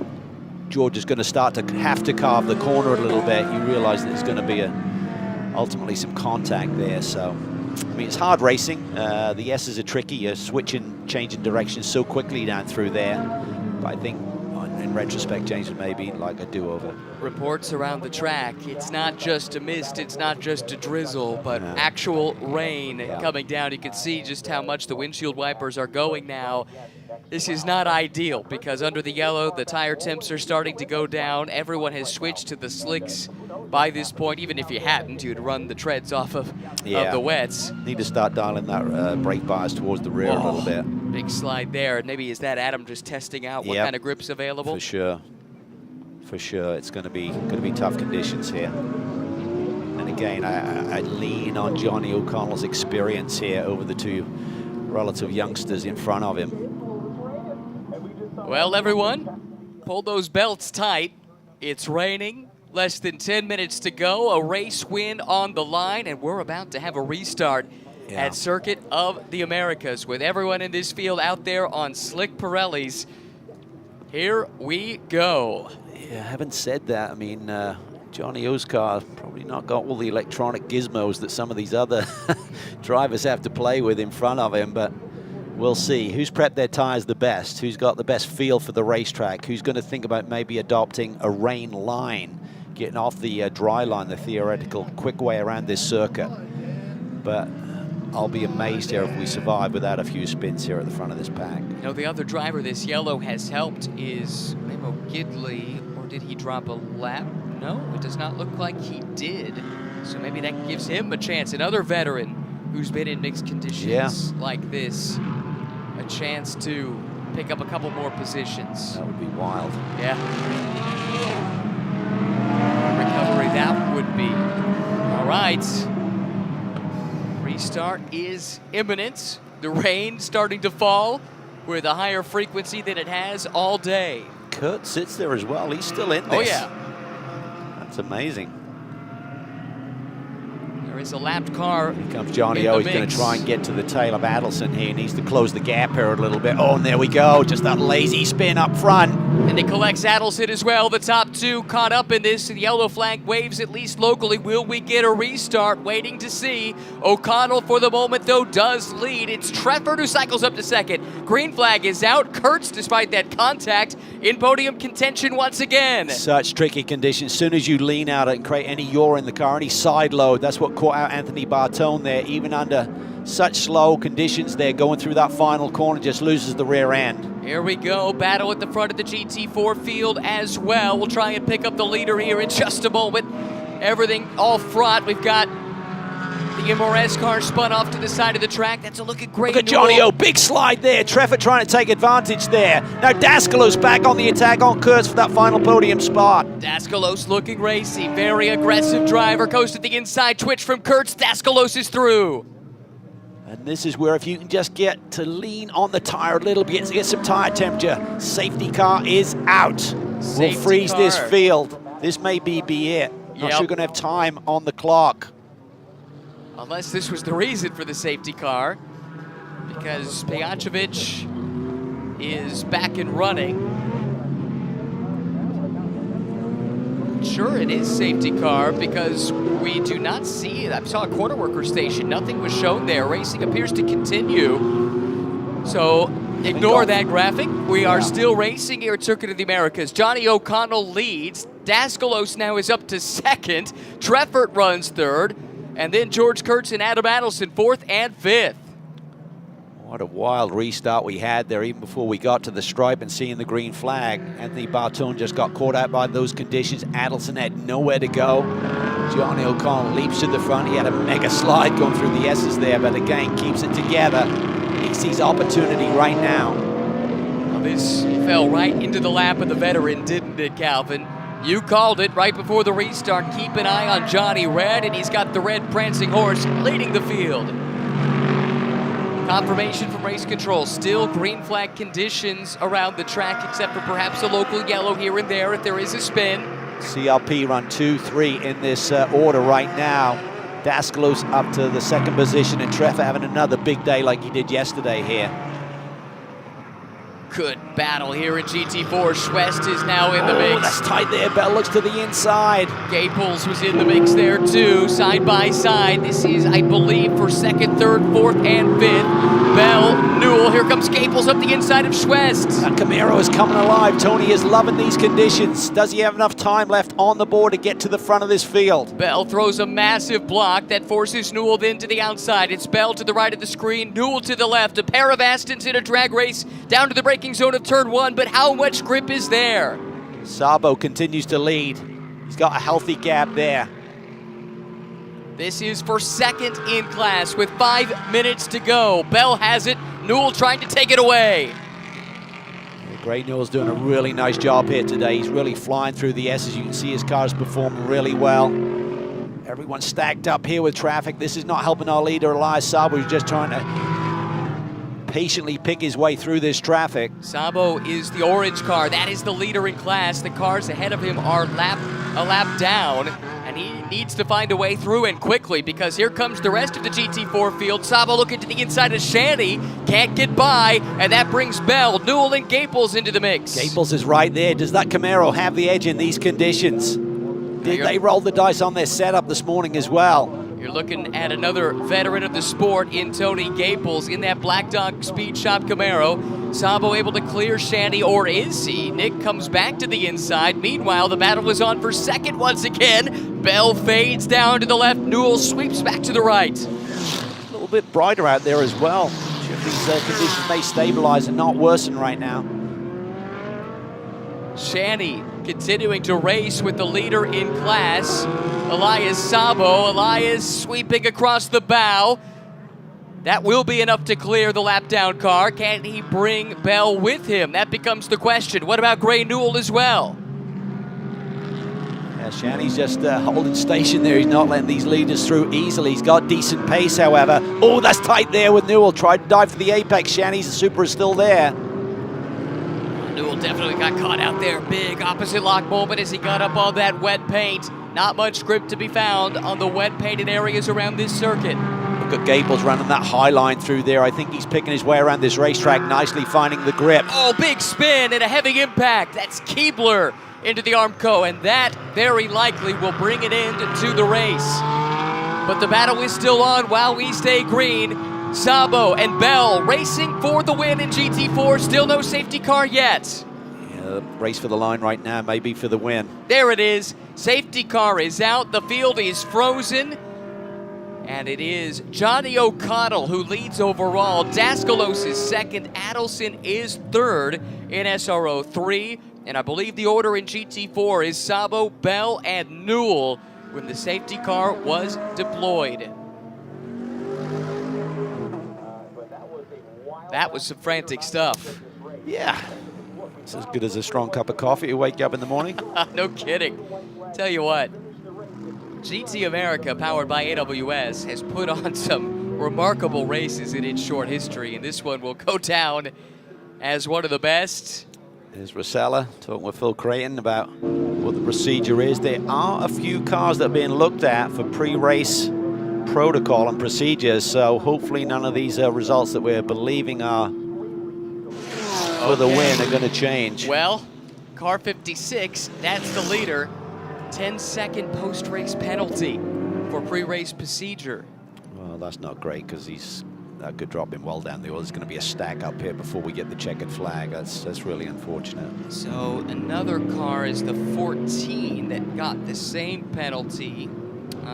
George is going to start to have to carve the corner a little bit, you realize that there's going to be ultimately some contact there. So, I mean, it's hard racing. The S's are tricky. You're switching, changing directions so quickly down through there. But I think, in retrospect, James would maybe like a do-over. Reports around the track, it's not just a mist, it's not just a drizzle, but actual rain coming down. You can see just how much the windshield wipers are going now. This is not ideal because under the yellow, the tire temps are starting to go down. Everyone has switched to the slicks by this point. Even if you hadn't, you'd run the treads off of the wets. Need to start dialing that brake bias towards the rear a little bit. Big slide there. Maybe is that Adam just testing out what kind of grip's available? For sure. For sure. It's going to be tough conditions here. And again, I lean on Johnny O'Connell's experience here over the two relative youngsters in front of him. Well, everyone, pull those belts tight. It's raining. Less than 10 minutes to go. A race win on the line, and we're about to have a restart at Circuit of the Americas with everyone in this field out there on slick Pirellis. Here we go. Yeah, having said that, I mean, Johnny O's car probably not got all the electronic gizmos that some of these other drivers have to play with in front of him, but we'll see who's prepped their tires the best, who's got the best feel for the racetrack, who's going to think about maybe adopting a rain line, getting off the dry line, the theoretical quick way around this circuit. But I'll be amazed here if we survive without a few spins here at the front of this pack. You know, the other driver this yellow has helped is Memo Gidley, or did he drop a lap? No, it does not look like he did. So maybe that gives him a chance. Another veteran who's been in mixed conditions like this, a chance to pick up a couple more positions. That would be wild. Yeah. Recovery that would be. All right. Restart is imminent. The rain starting to fall with a higher frequency than it has all day. Kurt sits there as well. He's still in this. Oh, yeah. That's amazing. There is a lapped car. Here comes Johnny O. He's going to try and get to the tail of Adelson here. He needs to close the gap here a little bit. Oh, and there we go. Just that lazy spin up front. And it collects Adelson as well. The top two caught up in this. The yellow flag waves, at least locally. Will we get a restart? Waiting to see. O'Connell, for the moment, though, does lead. It's Treffert who cycles up to second. Green flag is out. Kurtz, despite that contact, in podium contention once again. Such tricky conditions. As soon as you lean out and create any yaw in the car, any side load, that's what caught out Anthony Bartone there. Even under such slow conditions there, going through that final corner, just loses the rear end. Here we go, battle at the front of the GT4 field as well. We'll try and pick up the leader here in just a moment. Everything all fraught. We've got the MRS car spun off to the side of the track. That's a looking great. Look at Johnny O, big slide there. Treffert trying to take advantage there. Now Dascalos back on the attack on Kurtz for that final podium spot. Dascalos looking racy, very aggressive driver. Goes to the inside, twitch from Kurtz. Dascalos is through. And this is where if you can just get to lean on the tire a little bit to get some tire temperature. Safety car is out. We'll freeze this field. This may be it. Not sure we're going to have time on the clock. Unless this was the reason for the safety car, because Pejacevic is back and running. Sure, it is safety car because we do not see it. I saw a corner worker station. Nothing was shown there. Racing appears to continue. So ignore that graphic. We are still racing here at Circuit of the Americas. Johnny O'Connell leads. Daskalos now is up to second. Treffert runs third. And then George Kurtz and Adam Adelson fourth and fifth. What a wild restart we had there even before we got to the stripe and seeing the green flag. Anthony Bartone just got caught out by those conditions. Adelson had nowhere to go. Johnny O'Connell leaps to the front. He had a mega slide going through the S's there, but again keeps it together. He sees opportunity right now. Well, this fell right into the lap of the veteran, didn't it, Calvin? You called it right before the restart. Keep an eye on Johnny Red, and he's got the red prancing horse leading the field. Confirmation from race control. Still green flag conditions around the track, except for perhaps a local yellow here and there if there is a spin. CLP run 2-3 in this order right now. Daskalos up to the second position, and Treffert having another big day like he did yesterday here. Good battle here in GT4. Schwest is now in the mix. That's tight there. Bell looks to the inside. Gaples was in the mix there too, side by side. This is, I believe, for second, third, fourth, and fifth. Bell, Newell, here comes Gaples up the inside of Schwest. That Camaro is coming alive. Tony is loving these conditions. Does he have enough time left on the board to get to the front of this field? Bell throws a massive block that forces Newell then to the outside. It's Bell to the right of the screen, Newell to the left. A pair of Astons in a drag race down to the braking zone of turn one, but how much grip is there? Sabo continues to lead. He's got a healthy gap there. This is for second in class with 5 minutes to go. Bell has it. Newell trying to take it away. Gray Newell's doing a really nice job here today. He's really flying through the S's. You can see his car's performing really well. Everyone's stacked up here with traffic. This is not helping our leader, Elias Sabo, who's just trying to patiently pick his way through this traffic. Sabo is the orange car. That is the leader in class. The cars ahead of him are a lap down, and he needs to find a way through and quickly because here comes the rest of the GT4 field. Sabo looking to the inside of Shanny, can't get by, and that brings Bell, Newell, and Gaples into the mix. Gaples is right there. Does that Camaro have the edge in these conditions? Did they roll the dice on their setup this morning as well? You're looking at another veteran of the sport in Tony Gaples in that Black Dog Speed Shop Camaro. Sabo able to clear Shanny, or is he? Nick comes back to the inside. Meanwhile, the battle is on for second once again. Bell fades down to the left. Newell sweeps back to the right. A little bit brighter out there as well. These conditions may stabilize and not worsen right now. Shanny continuing to race with the leader in class, Elias Sabo. Elias sweeping across the bow. That will be enough to clear the lap down car. Can he bring Bell with him? That becomes the question. What about Gray Newell as well? Yeah, Shanny's just holding station there. He's not letting these leaders through easily. He's got decent pace, however. Oh, that's tight there with Newell. Tried to dive for the apex. Shanny's Super is still there. Newell definitely got caught out there. Big opposite lock moment as he got up on that wet paint. Not much grip to be found on the wet painted areas around this circuit. Look at Gaples running that high line through there. I think he's picking his way around this racetrack nicely, finding the grip. Oh, big spin and a heavy impact. That's Keebler into the Armco, and that very likely will bring an end to the race. But the battle is still on while we stay green. Sabo and Bell racing for the win in GT4. Still no safety car yet. Yeah, race for the line right now, maybe for the win. There it is. Safety car is out. The field is frozen. And it is Johnny O'Connell who leads overall. Daskalos is second. Adelson is third in SRO 3. And I believe the order in GT4 is Sabo, Bell, and Newell when the safety car was deployed. That was some frantic stuff. Yeah, it's as good as a strong cup of coffee to wake up in the morning. No kidding. Tell you what, GT America, powered by AWS, has put on some remarkable races in its short history, and this one will go down as one of the best. There's Rosella talking with Phil Creighton about what the procedure is. There are a few cars that are being looked at for pre-race protocol and procedures, so hopefully none of these results that we're believing are for the win are going to change. Well, car 56, that's the leader. 10-second post-race penalty for pre-race procedure. Well, that's not great because that could drop him well down the order. There's going to be a stack up here before we get the checkered flag. That's really unfortunate. So another car is the 14 that got the same penalty.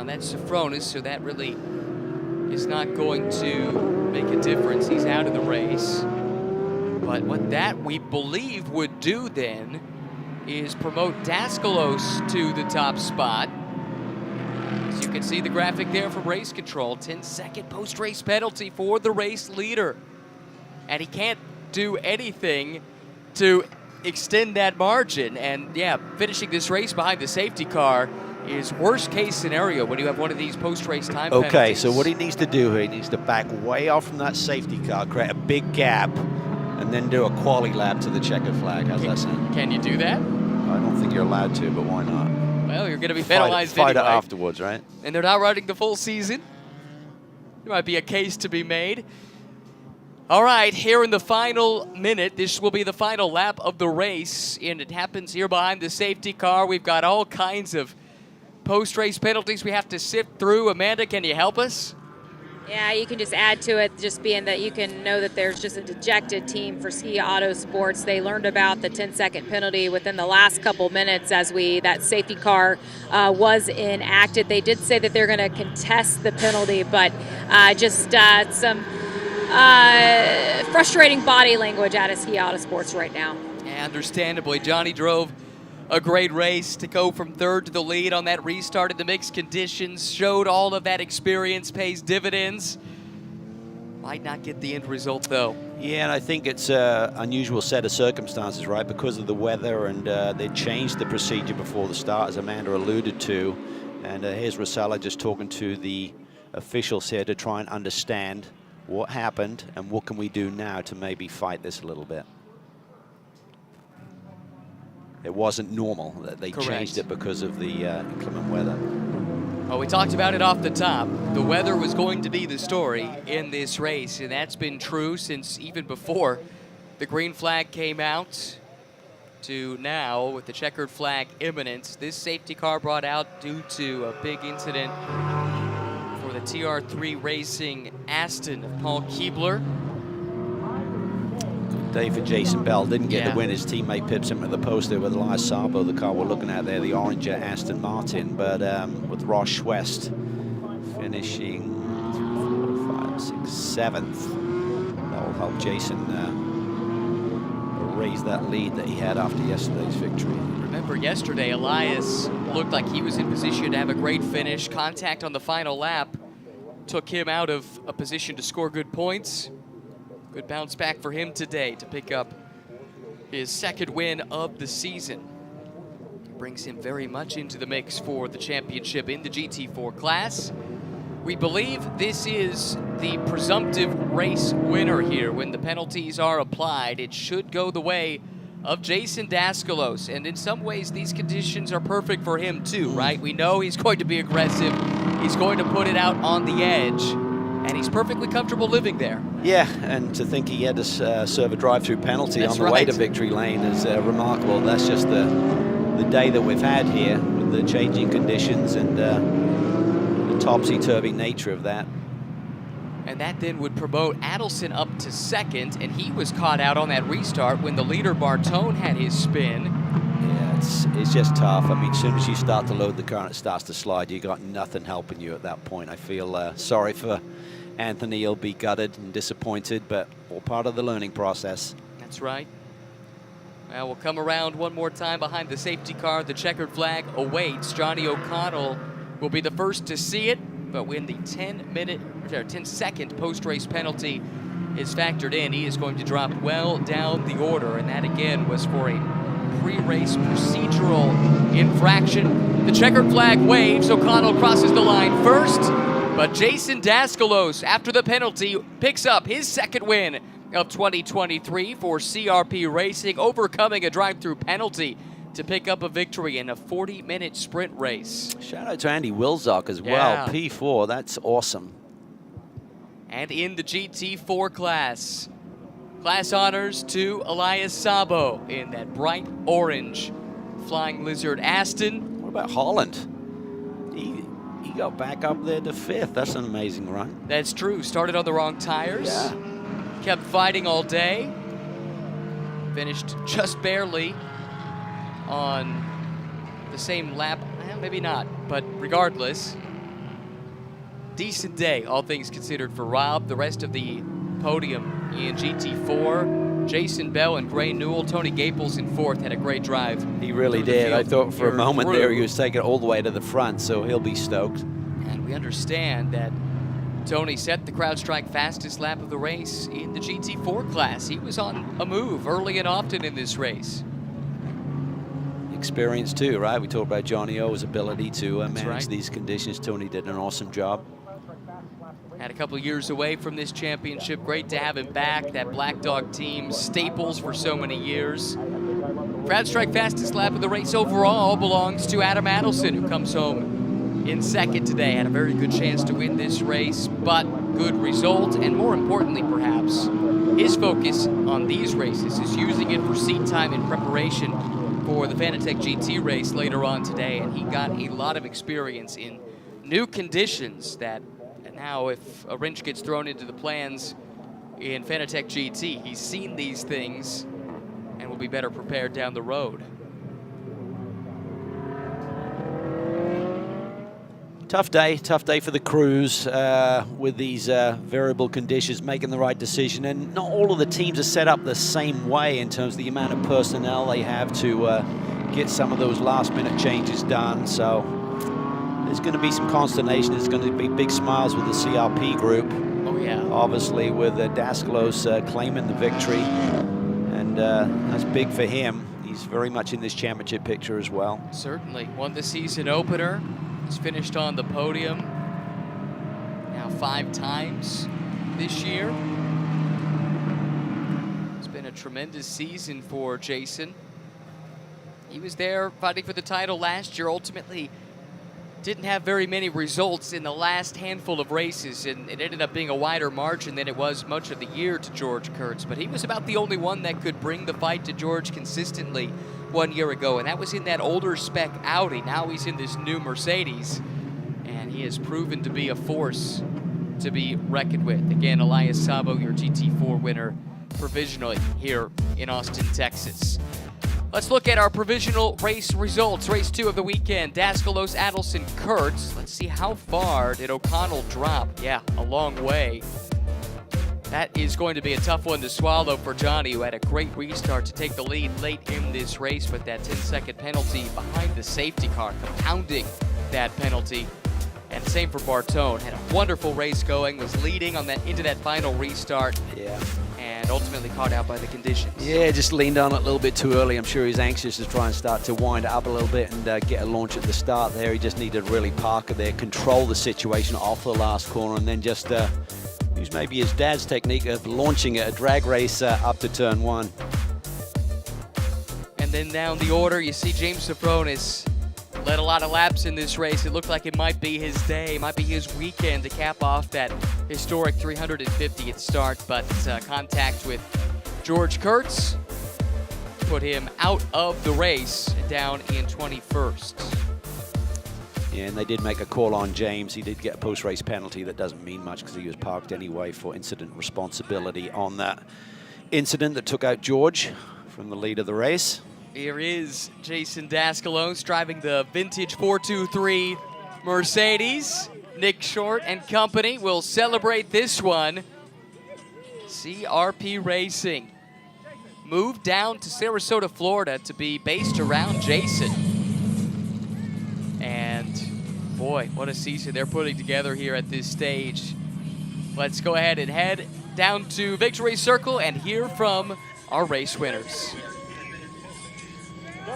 That's Safronis, so that really is not going to make a difference. He's out of the race. But what that we believe would do then is promote Daskalos to the top spot. As you can see the graphic there from race control, 10-second post-race penalty for the race leader. And he can't do anything to extend that margin. And yeah, finishing this race behind the safety car is worst case scenario when you have one of these post-race time penalties. Okay, so what he needs to do here, he needs to back way off from that safety car, create a big gap, and then do a quali lap to the checkered flag. How's that sound? Can you do that? I don't think you're allowed to, but why not? Well, you're going to be penalized fight anyway. it afterwards, right? And they're not running the full season. There might be a case to be made. All right, here in the final minute, this will be the final lap of the race, and it happens here behind the safety car. We've got all kinds of post-race penalties we have to sift through. Amanda, can you help us? Yeah, you can just add to it, just being that you can know that there's just a dejected team for COTA Autosports. They learned about the 10-second penalty within the last couple minutes as that safety car was enacted. They did say that they're going to contest the penalty, but just some frustrating body language out of COTA Autosports right now. Yeah, understandably, Johnny drove a great race to go from third to the lead on that restart in the mixed conditions, showed all of that experience pays dividends. Might not get the end result, though. Yeah, and I think it's an unusual set of circumstances, right, because of the weather, and they changed the procedure before the start, as Amanda alluded to. And here's Rosella just talking to the officials here to try and understand what happened and what can we do now to maybe fight this a little bit. It wasn't normal that they changed it because of the inclement weather. Well, we talked about it off the top. The weather was going to be the story in this race, and that's been true since even before the green flag came out to now with the checkered flag imminent. This safety car brought out due to a big incident for the TR3 Racing Aston of Paul Keebler. Day for Jason Bell, didn't get the win. His teammate pips him at the post there with Elias Sabo, the car we're looking at there, the orange Aston Martin, but with Ross Schwest finishing 4, 5, 6, 7th. That will help Jason raise that lead that he had after yesterday's victory. Remember yesterday, Elias looked like he was in position to have a great finish. Contact on the final lap took him out of a position to score good points. Good bounce back for him today to pick up his second win of the season. Brings him very much into the mix for the championship in the GT4 class. We believe this is the presumptive race winner here. When the penalties are applied, it should go the way of Jason Daskalos. And in some ways, these conditions are perfect for him too, right? We know he's going to be aggressive. He's going to put it out on the edge. And he's perfectly comfortable living there. Yeah, and to think he had to serve a drive-through penalty on the way to victory lane is remarkable. That's just the day that we've had here with the changing conditions and the topsy-turvy nature of that. And that then would promote Adelson up to second, and he was caught out on that restart when the leader Bartone had his spin. Yeah, it's just tough. I mean, as soon as you start to load the car and it starts to slide, you got nothing helping you at that point. I feel sorry for Anthony. He'll be gutted and disappointed, but all part of the learning process. That's right. Well, we'll come around one more time behind the safety car. The checkered flag awaits. Johnny O'Connell will be the first to see it, but when the 10-second post-race penalty is factored in, he is going to drop well down the order, and that again was for a pre-race procedural infraction. The checkered flag waves. O'Connell crosses the line first, but Jason Daskalos, after the penalty, picks up his second win of 2023 for CRP Racing, overcoming a drive-through penalty to pick up a victory in a 40-minute sprint race. Shout out to Andy Wilczak as well. P4, that's awesome. And in the GT4 class, Class honors to Elias Sabo in that bright orange Flying Lizard Aston. What about Holland? He got back up there to 5th. That's an amazing run. That's true. Started on the wrong tires. Yeah. Kept fighting all day. Finished just barely on the same lap. Well, maybe not, but regardless, decent day, all things considered, for Rob. The rest of the podium in GT4, Jason Bell and Gray Newell. Tony Gaples in 4th had a great drive. He really did. I thought for a moment there he was taking it all the way to the front, so he'll be stoked. And we understand that Tony set the CrowdStrike fastest lap of the race in the GT4 class. He was on a move early and often in this race. Experience too, right? We talked about Johnny O's ability to manage right. these conditions. Tony did an awesome job. Had a couple years away from this championship. Great to have him back. That Black Dog team, staples for so many years. CrowdStrike fastest lap of the race overall belongs to Adam Adelson, who comes home in 2nd today. Had a very good chance to win this race, but good result. And more importantly, perhaps, his focus on these races is using it for seat time in preparation for the Fanatec GT race later on today. And he got a lot of experience in new conditions that now if a wrench gets thrown into the plans in Fanatec GT, he's seen these things and will be better prepared down the road. Tough day for the crews with these variable conditions, making the right decision. And not all of the teams are set up the same way in terms of the amount of personnel they have to get some of those last-minute changes done. So there's going to be some consternation. There's going to be big smiles with the CRP group. Oh, yeah. Obviously, with Daskalos claiming the victory. And that's big for him. He's very much in this championship picture as well. Certainly. Won the season opener. He's finished on the podium now 5 times this year. It's been a tremendous season for Jason. He was there fighting for the title last year. Ultimately, didn't have very many results in the last handful of races, and it ended up being a wider margin than it was much of the year to George Kurtz. But he was about the only one that could bring the fight to George consistently 1 year ago, and that was in that older spec Audi. Now he's in this new Mercedes, and he has proven to be a force to be reckoned with. Again, Elias Sabo, your GT4 winner provisionally here in Austin, Texas. Let's look at our provisional race results. Race 2 of the weekend, Daskalos, Adelson, Kurtz. Let's see how far did O'Connell drop. Yeah, a long way. That is going to be a tough one to swallow for Johnny, who had a great restart to take the lead late in this race with that 10-second penalty behind the safety car, compounding that penalty. And same for Bartone. Had a wonderful race going, was leading on that into that final restart. Yeah. And ultimately caught out by the conditions. Yeah, just leaned on it a little bit too early. I'm sure he's anxious to try and start to wind up a little bit and get a launch at the start there. He just needed to really park it there, control the situation off the last corner, and then just use maybe his dad's technique of launching a drag race up to turn 1. And then down the order, you see James Sofronis led a lot of laps in this race. It looked like it might be his day, might be his weekend to cap off that historic 350th start, but contact with George Kurtz put him out of the race, down in 21st. Yeah, and they did make a call on James. He did get a post-race penalty. That doesn't mean much because he was parked anyway for incident responsibility on that incident that took out George from the lead of the race. Here is Jason Daskalos driving the vintage 423 Mercedes. Nick Short and company will celebrate this one. CRP Racing moved down to Sarasota, Florida to be based around Jason. And boy, what a season they're putting together here at this stage. Let's go ahead and head down to Victory Circle and hear from our race winners.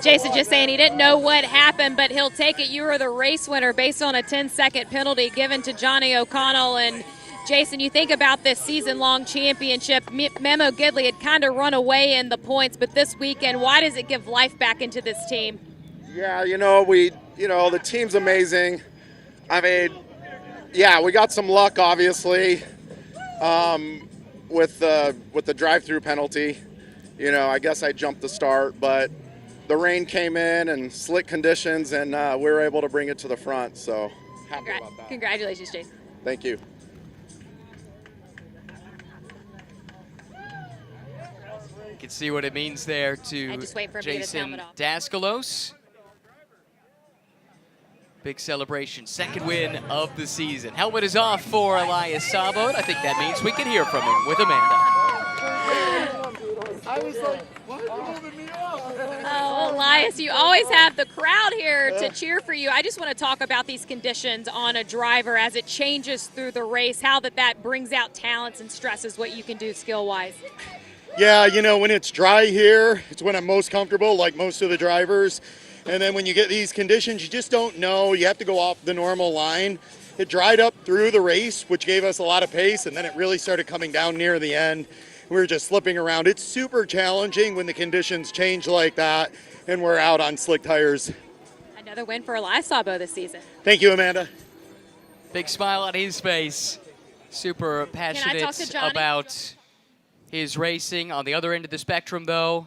Jason just saying he didn't know what happened, but he'll take it. You were the race winner based on a 10-second penalty given to Johnny O'Connell. And Jason, you think about this season-long championship. Memo Gidley had kind of run away in the points, but this weekend, why does it give life back into this team? Yeah, the team's amazing. I mean, yeah, we got some luck, obviously. with the drive-through penalty. You know, I guess I jumped the start, but the rain came in and slick conditions, and we were able to bring it to the front. So happy about that. Congratulations, Jason. Thank you. You can see what it means there to Just wait for him to get his Jason helmet off. Daskalos. Big celebration, second win of the season. Helmet is off for Elias Sabo. I think that means we can hear from him with Amanda. I was like, why are you moving me up? Oh, Elias, you always have the crowd here to cheer for you. I just want to talk about these conditions on a driver as it changes through the race, how that brings out talents and stresses what you can do skill-wise. Yeah, you know, when it's dry here, it's when I'm most comfortable, like most of the drivers. And then when you get these conditions, you just don't know. You have to go off the normal line. It dried up through the race, which gave us a lot of pace, and then it really started coming down near the end. We were just slipping around. It's super challenging when the conditions change like that, and we're out on slick tires. Another win for Elias Sabo this season. Thank you, Amanda. Big smile on his face. Super passionate about his racing. On the other end of the spectrum, though,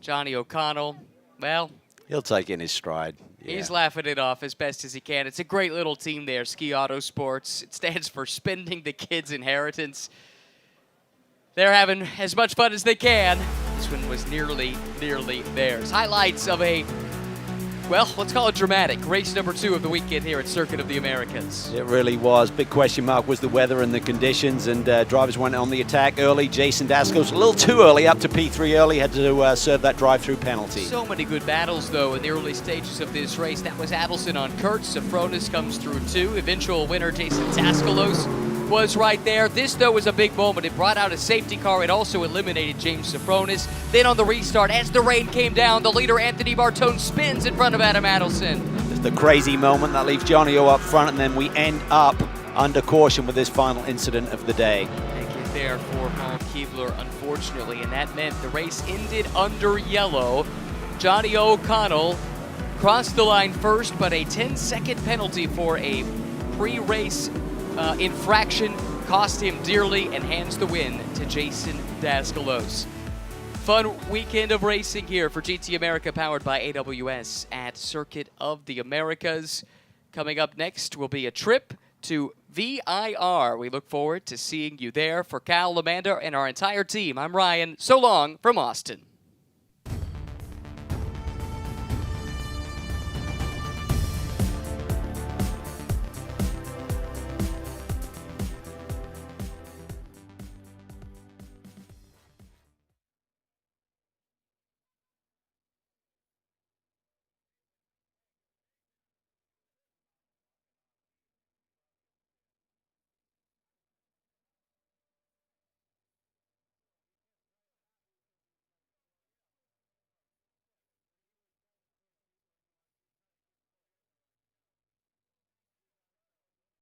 Johnny O'Connell, well, He'll take it in his stride. Yeah. he's laughing it off as best as he can. It's a great little team there, Ski Auto Sports. It stands for Spending the Kids' Inheritance. They're having as much fun as they can. This one was nearly theirs. Highlights of a, well, let's call it dramatic. Race number 2 of the weekend here at Circuit of the Americas. It really was. Big question mark was the weather and the conditions, and drivers went on the attack early. Jason Daskalos a little too early, up to P3 early, had to serve that drive-through penalty. So many good battles, though, in the early stages of this race. That was Adelson on Kurt. Safronis comes through 2. Eventual winner, Jason Daskalos, was right there. This, though, was a big moment. It brought out a safety car. It also eliminated James Safronis. Then on the restart, as the rain came down, the leader, Anthony Bartone, spins in front of Adam Adelson. It's the crazy moment that leaves Johnny O up front, and then we end up under caution with this final incident of the day. Thank you there for Paul Keebler, unfortunately, and that meant the race ended under yellow. Johnny O'Connell crossed the line first, but a 10-second penalty for a pre-race infraction cost him dearly and hands the win to Jason Daskalos. Fun weekend of racing here for GT America, powered by AWS at Circuit of the Americas. Coming up next will be a trip to VIR. We look forward to seeing you there. For Cal, Amanda, and our entire team, I'm Ryan. So long from Austin.